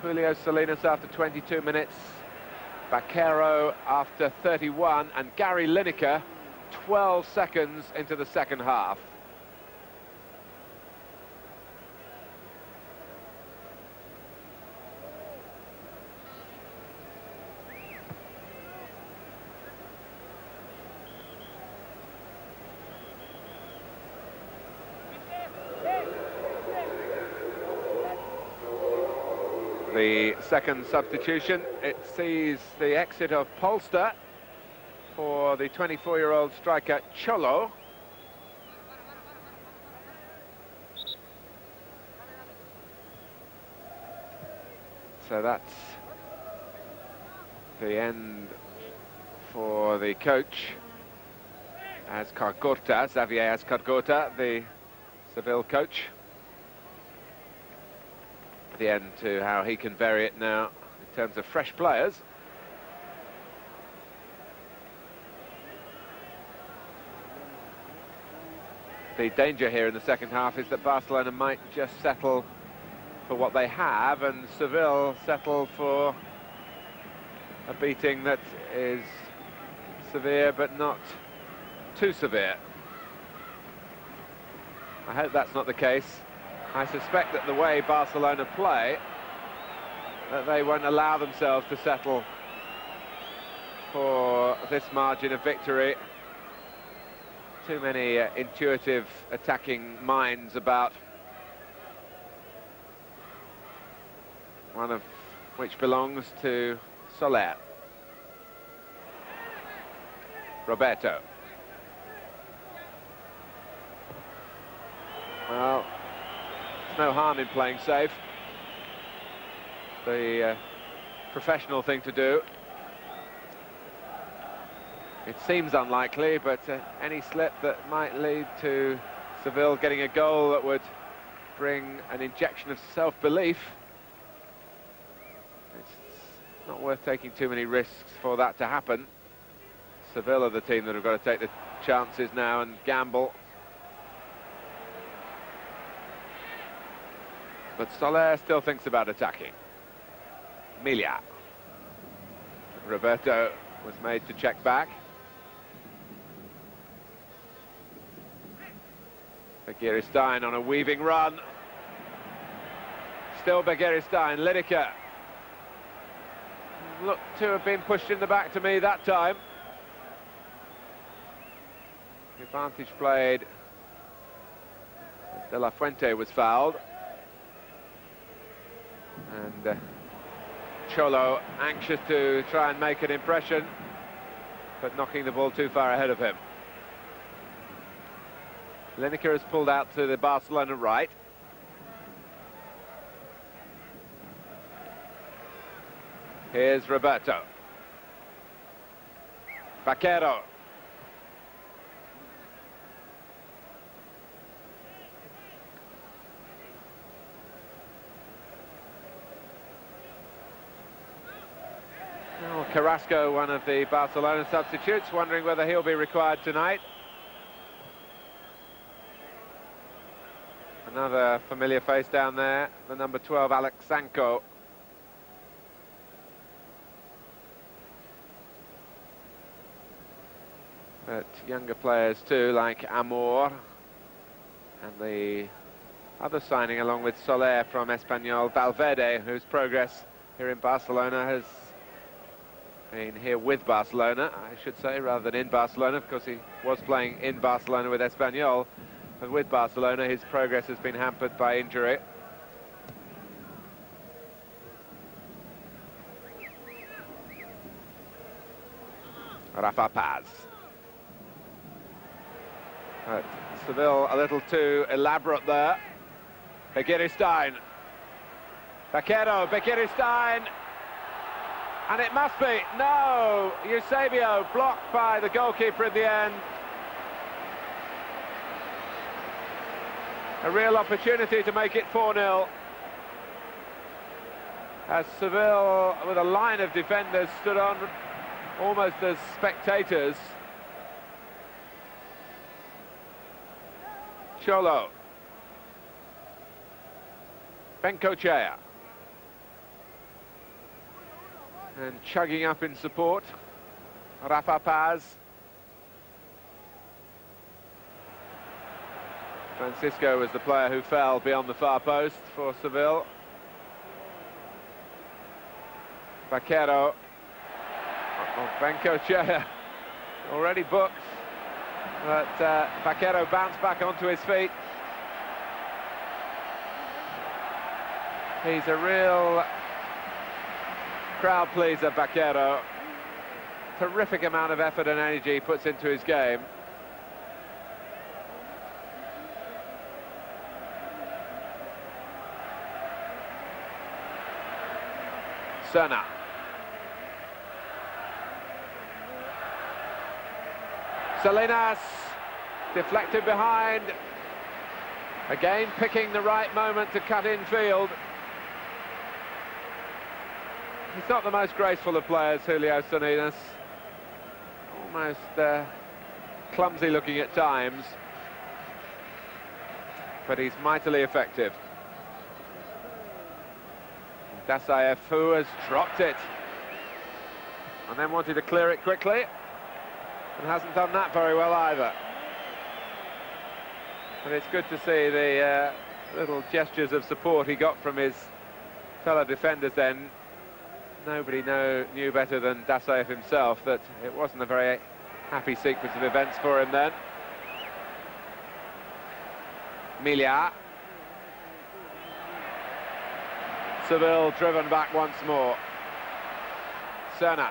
Julio Salinas after 22 minutes, Baquero after 31, and Gary Lineker 12 seconds into the second half. The second substitution, it sees the exit of Polster for the 24-year-old striker Cholo. So that's the end for the coach, Xavier Azcargorta, the Seville coach. The end to how he can vary it now in terms of fresh players. The danger here in the second half is that Barcelona might just settle for what they have, and Seville settle for a beating that is severe but not too severe. I hope that's not the case. I suspect that the way Barcelona play, that they won't allow themselves to settle for this margin of victory. Too many intuitive attacking minds about, one of which belongs to Soler. Roberto. Well, no harm in playing safe. The professional thing to do. It seems unlikely, but any slip that might lead to Seville getting a goal that would bring an injection of self-belief, it's not worth taking too many risks for that to happen. Seville are the team that have got to take the chances now and gamble. But Soler still thinks about attacking. Milia. Roberto was made to check back. Begiristain on a weaving run. Still Begiristain. Lineker looked to have been pushed in the back to me that time. The advantage played. De La Fuente was fouled. And Cholo anxious to try and make an impression, but knocking the ball too far ahead of him. Lineker has pulled out to the Barcelona right. Here's Roberto. Baquero. Well, Carrasco, one of the Barcelona substitutes, wondering whether he'll be required tonight. Another familiar face down there, the number 12, Alex Sanko. But younger players too, like Amor, and the other signing along with Soler from Espanyol, Valverde, whose progress here in Barcelona has been here with Barcelona, I should say, rather than in Barcelona, because he was playing in Barcelona with Espanyol. But with Barcelona, his progress has been hampered by injury. Rafa Paz. But Seville a little too elaborate there. Begiristain. Baquero, Begiristain. And it must be, no, Eusebio blocked by the goalkeeper in the end. A real opportunity to make it 4-0. as Seville, with a line of defenders, stood on almost as spectators. Cholo. Bencochea. And chugging up in support, Rafa Paz. Francisco was the player who fell beyond the far post for Seville. Vaquero. Bencochea already booked, but Vaquero bounced back onto his feet. He's a real crowd pleaser, Vaquero. Terrific amount of effort and energy he puts into his game. Serna. Salinas, deflected behind. Again, picking the right moment to cut in field. He's not the most graceful of players, Julio Salinas. Almost clumsy looking at times. But he's mightily effective. DASAEV, who has dropped it. And then wanted to clear it quickly. And hasn't done that very well either. And it's good to see the little gestures of support he got from his fellow defenders then. Nobody knew better than DASAEV himself that it wasn't a very happy sequence of events for him then. Milia. Seville driven back once more. Serna.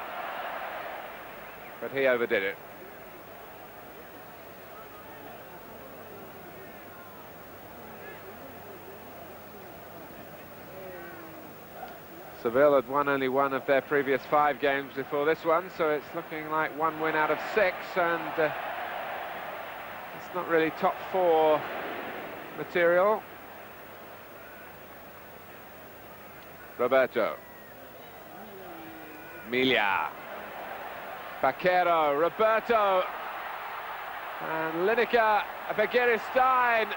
But he overdid it. Seville had won only one of their previous 5 games before this one, so it's looking like 1 win out of 6, and it's not really top 4 material. Roberto. Milia. Vaquero, Roberto. And Lineker, Begiristain.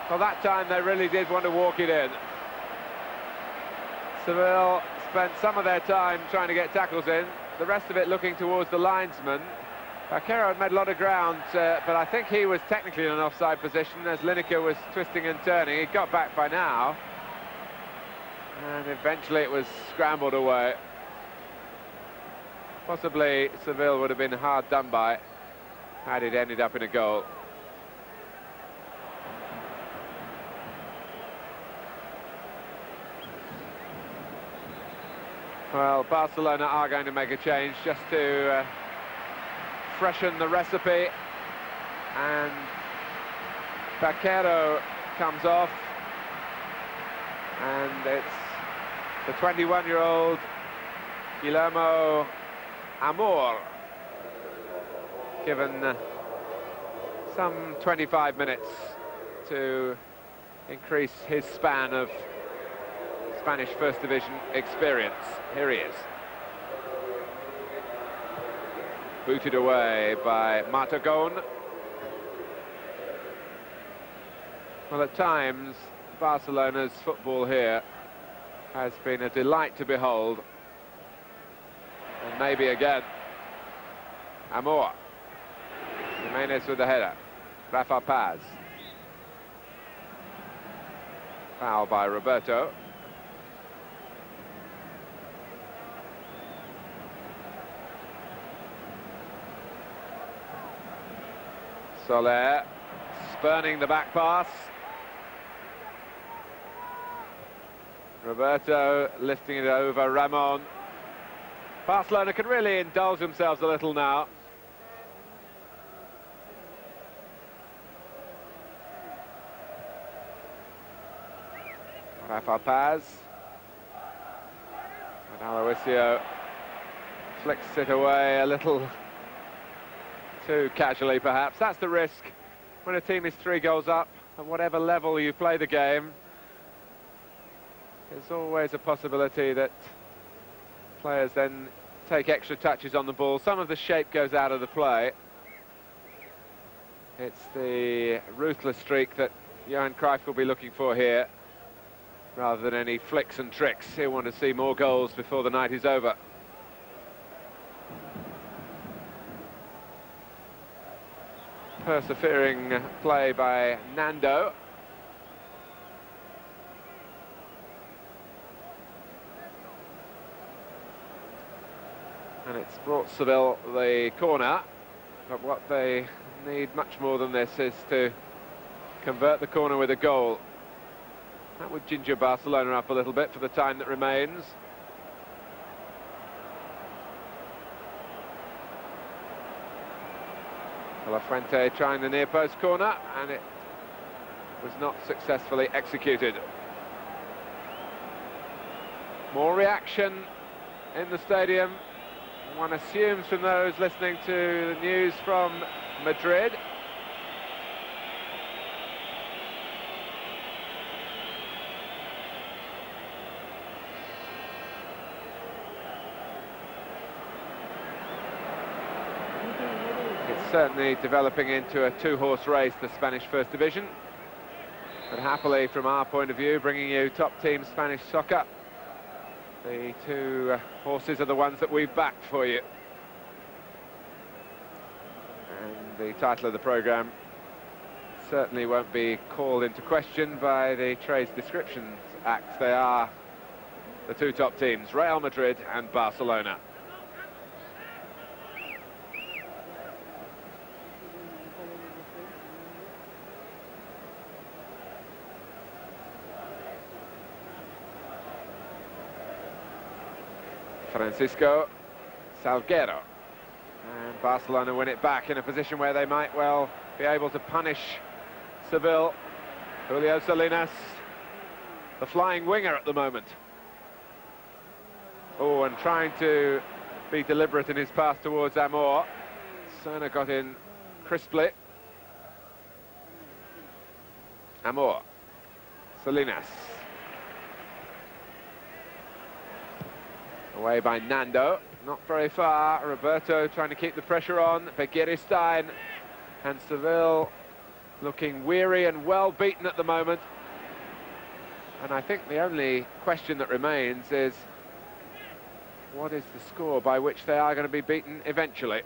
Well, that time they really did want to walk it in. Seville spent some of their time trying to get tackles in, the rest of it looking towards the linesman. Vaquero had made a lot of ground, but I think he was technically in an offside position as Lineker was twisting and turning. He got back by now. And eventually it was scrambled away. Possibly Seville would have been hard done by had it ended up in a goal. Well, Barcelona are going to make a change just to freshen the recipe, and Vaquero comes off, and it's the 21-year-old Guillermo Amor, given some 25 minutes to increase his span of Spanish First Division experience. Here he is. Booted away by Martagon. Well, at times, Barcelona's football here has been a delight to behold. And maybe again. Amor. Jimenez with the header. Rafa Paz. Foul by Roberto. Soler spurning the back pass. Roberto lifting it over Ramon. Barcelona can really indulge themselves a little now. Rafa Paz. And Aloisio flicks it away a little too casually, perhaps. That's the risk when a team is 3 goals up, at whatever level you play the game. There's always a possibility that players then take extra touches on the ball. Some of the shape goes out of the play. It's the ruthless streak that Johan Cruyff will be looking for here, rather than any flicks and tricks. He'll want to see more goals before the night is over. Persevering play by Nando. And it's brought Seville the corner, but what they need much more than this is to convert the corner with a goal. That would ginger Barcelona up a little bit for the time that remains. De La Fuente trying the near post corner, and it was not successfully executed. More reaction in the stadium. One assumes from those listening to the news from Madrid. It's certainly developing into a two-horse race, the Spanish First Division. But happily, from our point of view, bringing you top team Spanish soccer, the two horses are the ones that we've backed for you. And the title of the programme certainly won't be called into question by the Trades Descriptions Act. They are the two top teams, Real Madrid and Barcelona. Francisco Salguero, and Barcelona win it back in a position where they might well be able to punish Seville. Julio Salinas, the flying winger at the moment. Oh, and trying to be deliberate in his pass towards Amor. Serna got in crisply. Amor, Salinas. Away by Nando, not very far. Roberto trying to keep the pressure on. Begiristain, and Seville looking weary and well beaten at the moment. And I think the only question that remains is, what is the score by which they are going to be beaten eventually?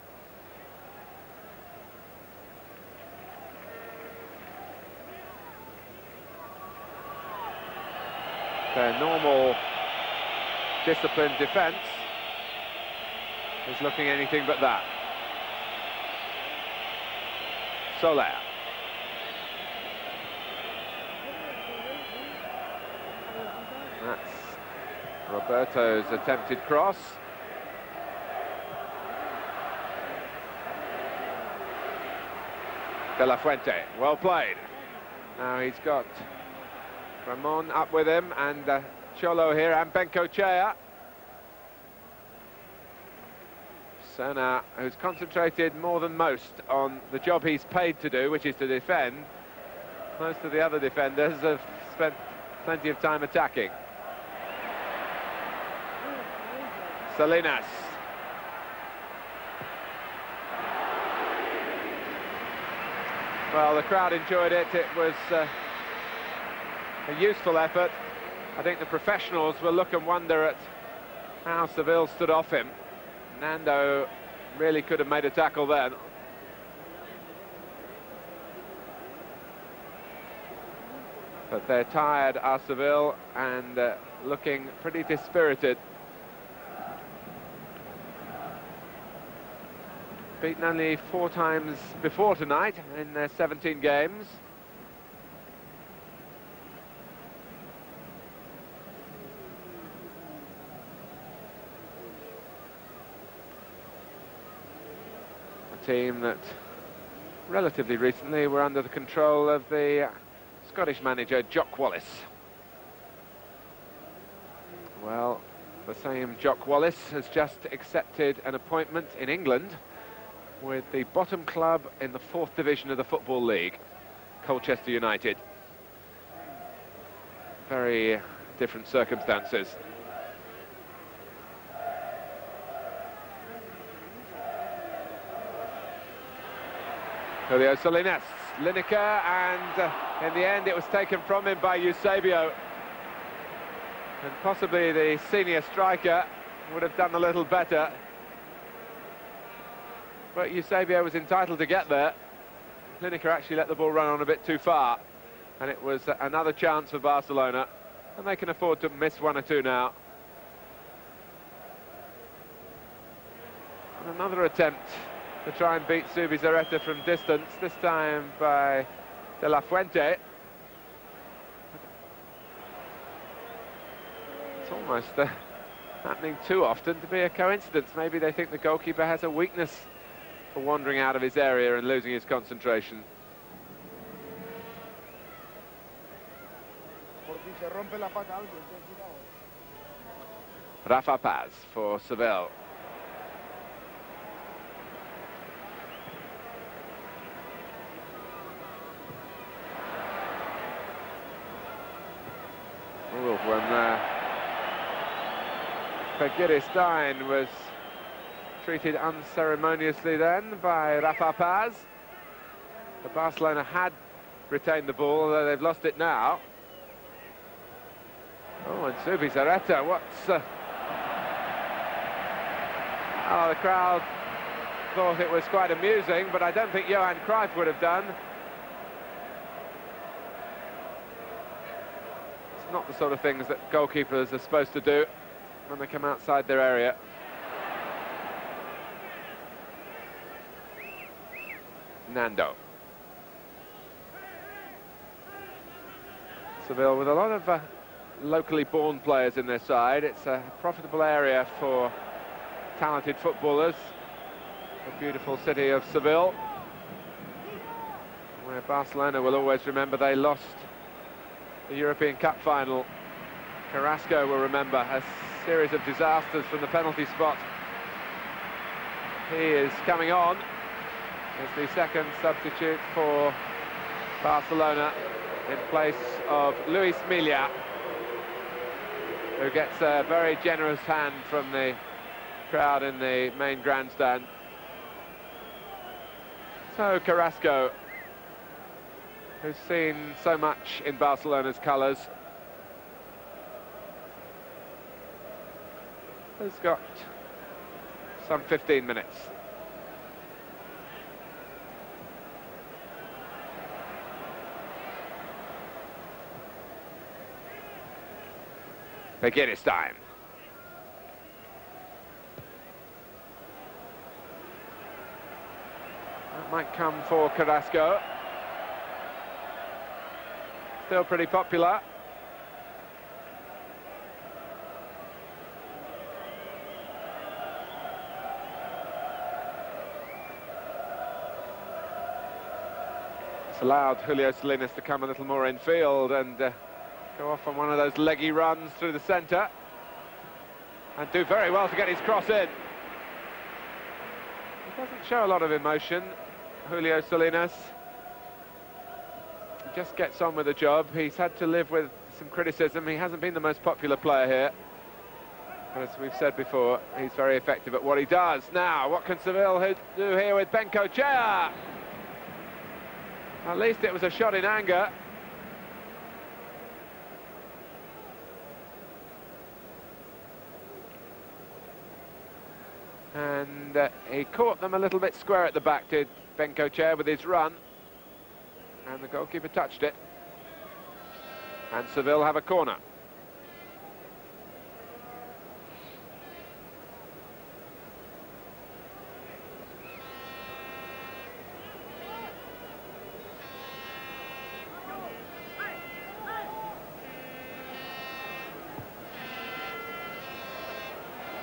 Their normal disciplined defence is looking anything but that. Soler. That's Roberto's attempted cross. De La Fuente, well played. Now he's got Ramon up with him, and Cholo here, and Bengoechea. Serna, who's concentrated more than most on the job he's paid to do, which is to defend. Most of the other defenders have spent plenty of time attacking. Salinas. Well, the crowd enjoyed it. It was a useful effort. I think the professionals will look and wonder at how Seville stood off him. Nando really could have made a tackle then. But they're tired, are Seville, and looking pretty dispirited. Beaten only 4 times before tonight in their 17 games. Team that relatively recently were under the control of the Scottish manager Jock Wallace. Well, the same Jock Wallace has just accepted an appointment in England with the bottom club in the 4th division of the Football League, Colchester United. Very different circumstances. Julio Salinas, Lineker, and in the end it was taken from him by Eusebio. And possibly the senior striker would have done a little better. But Eusebio was entitled to get there. Lineker actually let the ball run on a bit too far. And it was another chance for Barcelona. And they can afford to miss one or two now. And another attempt to try and beat ZUBIZARRETA from distance, this time by De La Fuente. It's almost happening too often to be a coincidence. Maybe they think the goalkeeper has a weakness for wandering out of his area and losing his concentration. Rafa Paz for Seville. When Stein was treated unceremoniously then by Rafa Paz. But Barcelona had retained the ball, although they've lost it now. Oh, and ZUBIZARRETA, what's... Oh, the crowd thought it was quite amusing, but I don't think Johan Cruyff would have done. It's not the sort of things that goalkeepers are supposed to do when they come outside their area. Nando. Seville with a lot of locally born players in their side. It's a profitable area for talented footballers. The beautiful city of Seville, where Barcelona will always remember they lost the European Cup final. Carrasco will remember a series of disasters from the penalty spot. He is coming on as the second substitute for Barcelona in place of Luis Milla, who gets a very generous hand from the crowd in the main grandstand. So Carrasco, who's seen so much in Barcelona's colours, has got some 15 minutes. Stein. That might come for Carrasco. Still pretty popular. It's allowed Julio Salinas to come a little more in field and go off on one of those leggy runs through the centre and do very well to get his cross in. He doesn't show a lot of emotion, Julio Salinas. He just gets on with the job. He's had to live with some criticism. He hasn't been the most popular player here. But as we've said before, he's very effective at what he does. Now, what can Seville do here with Bengochea? At least it was a shot in anger. And he caught them a little bit square at the back, did Bengochea, with his run. And the goalkeeper touched it. And Seville have a corner.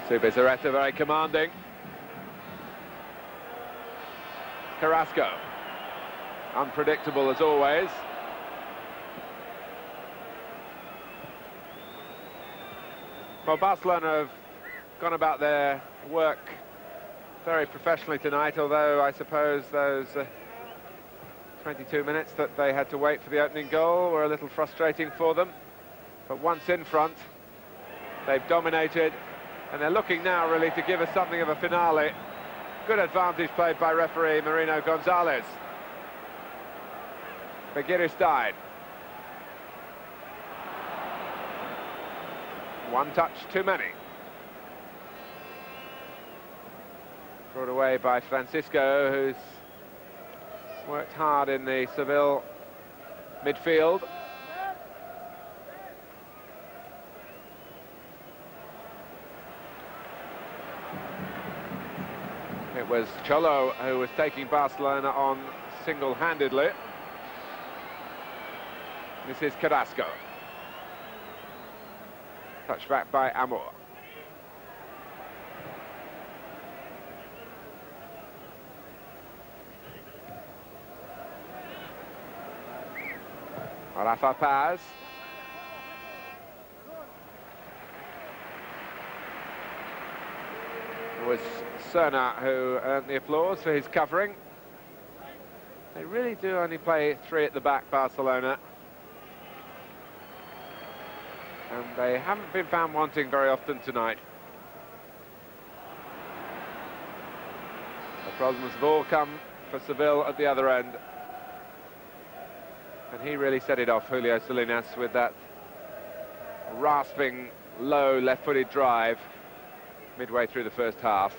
ZUBIZARRETA very commanding. Carrasco, unpredictable as always. Well, Barcelona have gone about their work very professionally tonight, although I suppose those 22 minutes that they had to wait for the opening goal were a little frustrating for them. But once in front, they've dominated, and they're looking now really to give us something of a finale. Good advantage played by referee Marino Gonzalez. Begiristain. One touch too many. Brought away by Francisco, who's worked hard in the Seville midfield. It was Cholo who was taking Barcelona on single-handedly. This is Carrasco. Touched back by Amor. Rafa Paz. It was Serna who earned the applause for his covering. They really do only play three at the back, Barcelona. And they haven't been found wanting very often tonight. The problems have all come for Seville at the other end. And he really set it off, Julio Salinas, with that rasping, low, left-footed drive midway through the first half.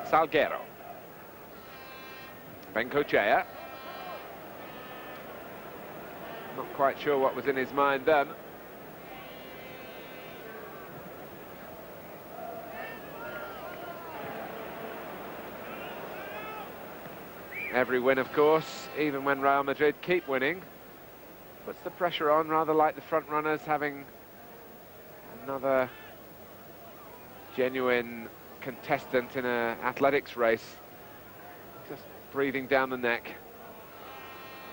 Salguero. Bengochea. Not quite sure what was in his mind then. Every win, of course, even when Real Madrid keep winning, puts the pressure on, rather like the front runners having another genuine contestant in an athletics race, just breathing down the neck,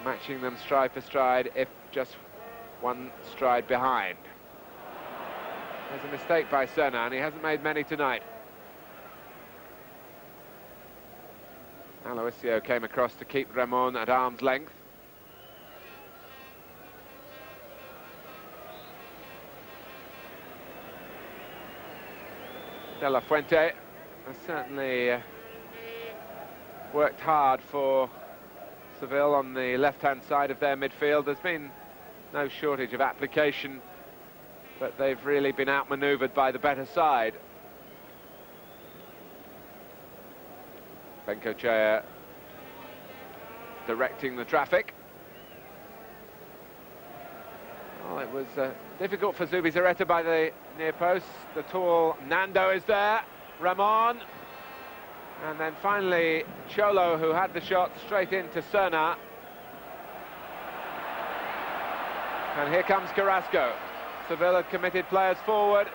matching them stride for stride, if just one stride behind. There's a mistake by Serna, and he hasn't made many tonight. Aloisio came across to keep Ramon at arm's length. De La Fuente has certainly worked hard for Seville on the left-hand side of their midfield. There's been no shortage of application, but they've really been outmanoeuvred by the better side. Bengochea directing the traffic. Well, it was difficult for ZUBIZARRETA by the near post. The tall Nando is there. Ramon. And then finally Cholo, who had the shot straight into Serna. And here comes Carrasco. Seville had committed players forward.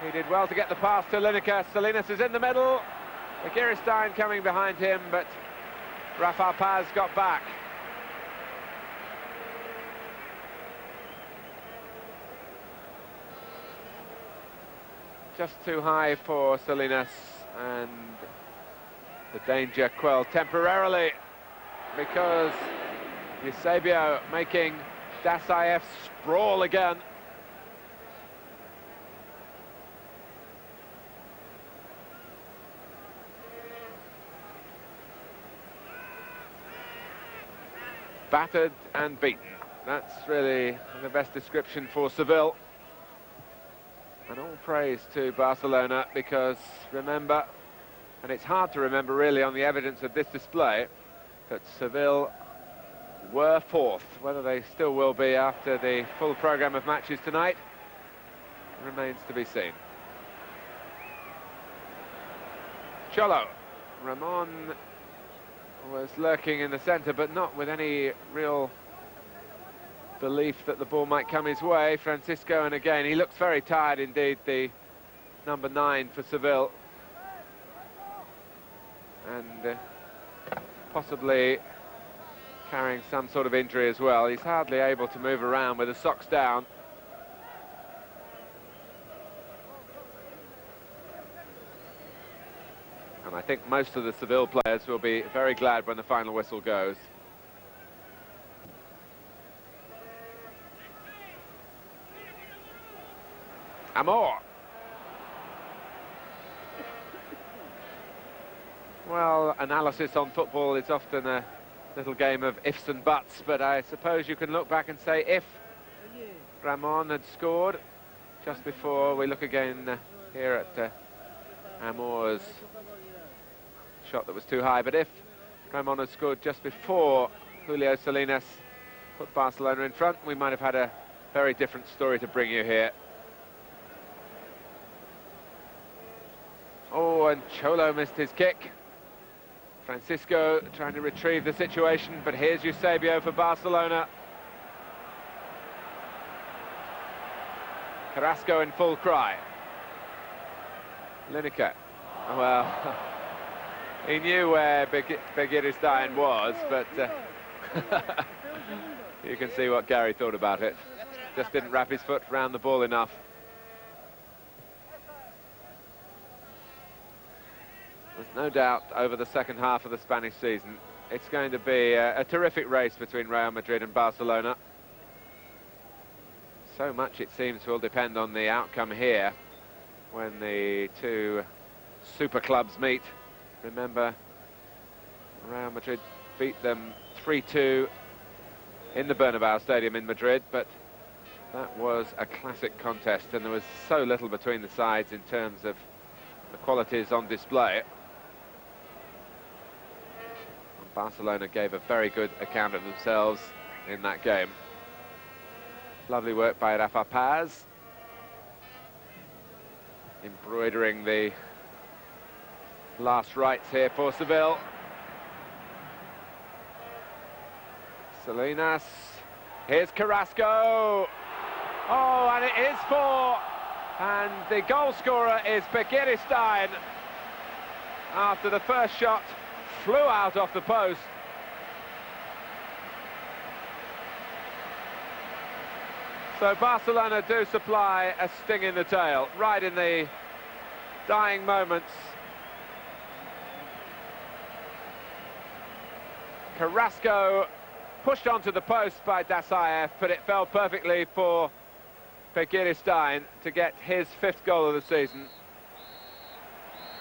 He did well to get the pass to Lineker. Salinas is in the middle. Begiristain coming behind him, but Rafa Paz got back. Just too high for Salinas, and the danger quelled temporarily because EUSEBIO making DASAEV sprawl again. Battered and beaten. That's really the best description for Seville. And all praise to Barcelona, because remember, and it's hard to remember really on the evidence of this display, that Seville were fourth. Whether they still will be after the full programme of matches tonight remains to be seen. Cholo. Ramon was lurking in the centre, but not with any real belief that the ball might come his way. Francisco, and again, he looks very tired indeed, the number 9 for Seville. And possibly carrying some sort of injury as well. He's hardly able to move around with the socks down. And And I think most of the Seville players will be very glad when the final whistle goes. Amor. Well, analysis on football is often a little game of ifs and buts, but I suppose you can look back and say if Ramon had scored just before. We look again here at Amor's shot that was too high, but if Ramon had scored just before Julio Salinas put Barcelona in front, we might have had a very different story to bring you here. Oh, and Cholo missed his kick. Francisco trying to retrieve the situation, but here's Eusebio for Barcelona. Carrasco in full cry. Lineker. Well, he knew where Begiristain was, but you can see what Gary thought about it. Just didn't wrap his foot around the ball enough. There's no doubt over the second half of the Spanish season, it's going to be a terrific race between Real Madrid and Barcelona. So much, it seems, will depend on the outcome here when the two super clubs meet. Remember, Real Madrid beat them 3-2 in the Bernabeu Stadium in Madrid, but that was a classic contest, and there was so little between the sides in terms of the qualities on display. Barcelona gave a very good account of themselves in that game. Lovely work by Rafa Paz, embroidering the last rites here for Seville. Salinas, here's Carrasco. Oh, and it is 4, and the goal scorer is Begiristain. After the first shot flew out off the post. So Barcelona do supply a sting in the tail, right in the dying moments. Carrasco pushed onto the post by DASAEV, but it fell perfectly for Begiristain to get his 5th goal of the season.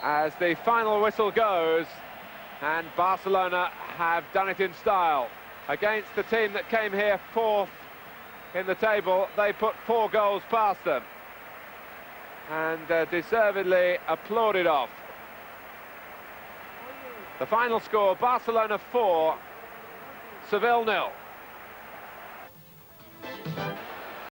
As the final whistle goes, and Barcelona have done it in style. Against the team that came here 4th in the table, they put 4 goals past them. And deservedly applauded off. The final score, Barcelona 4, Seville 0.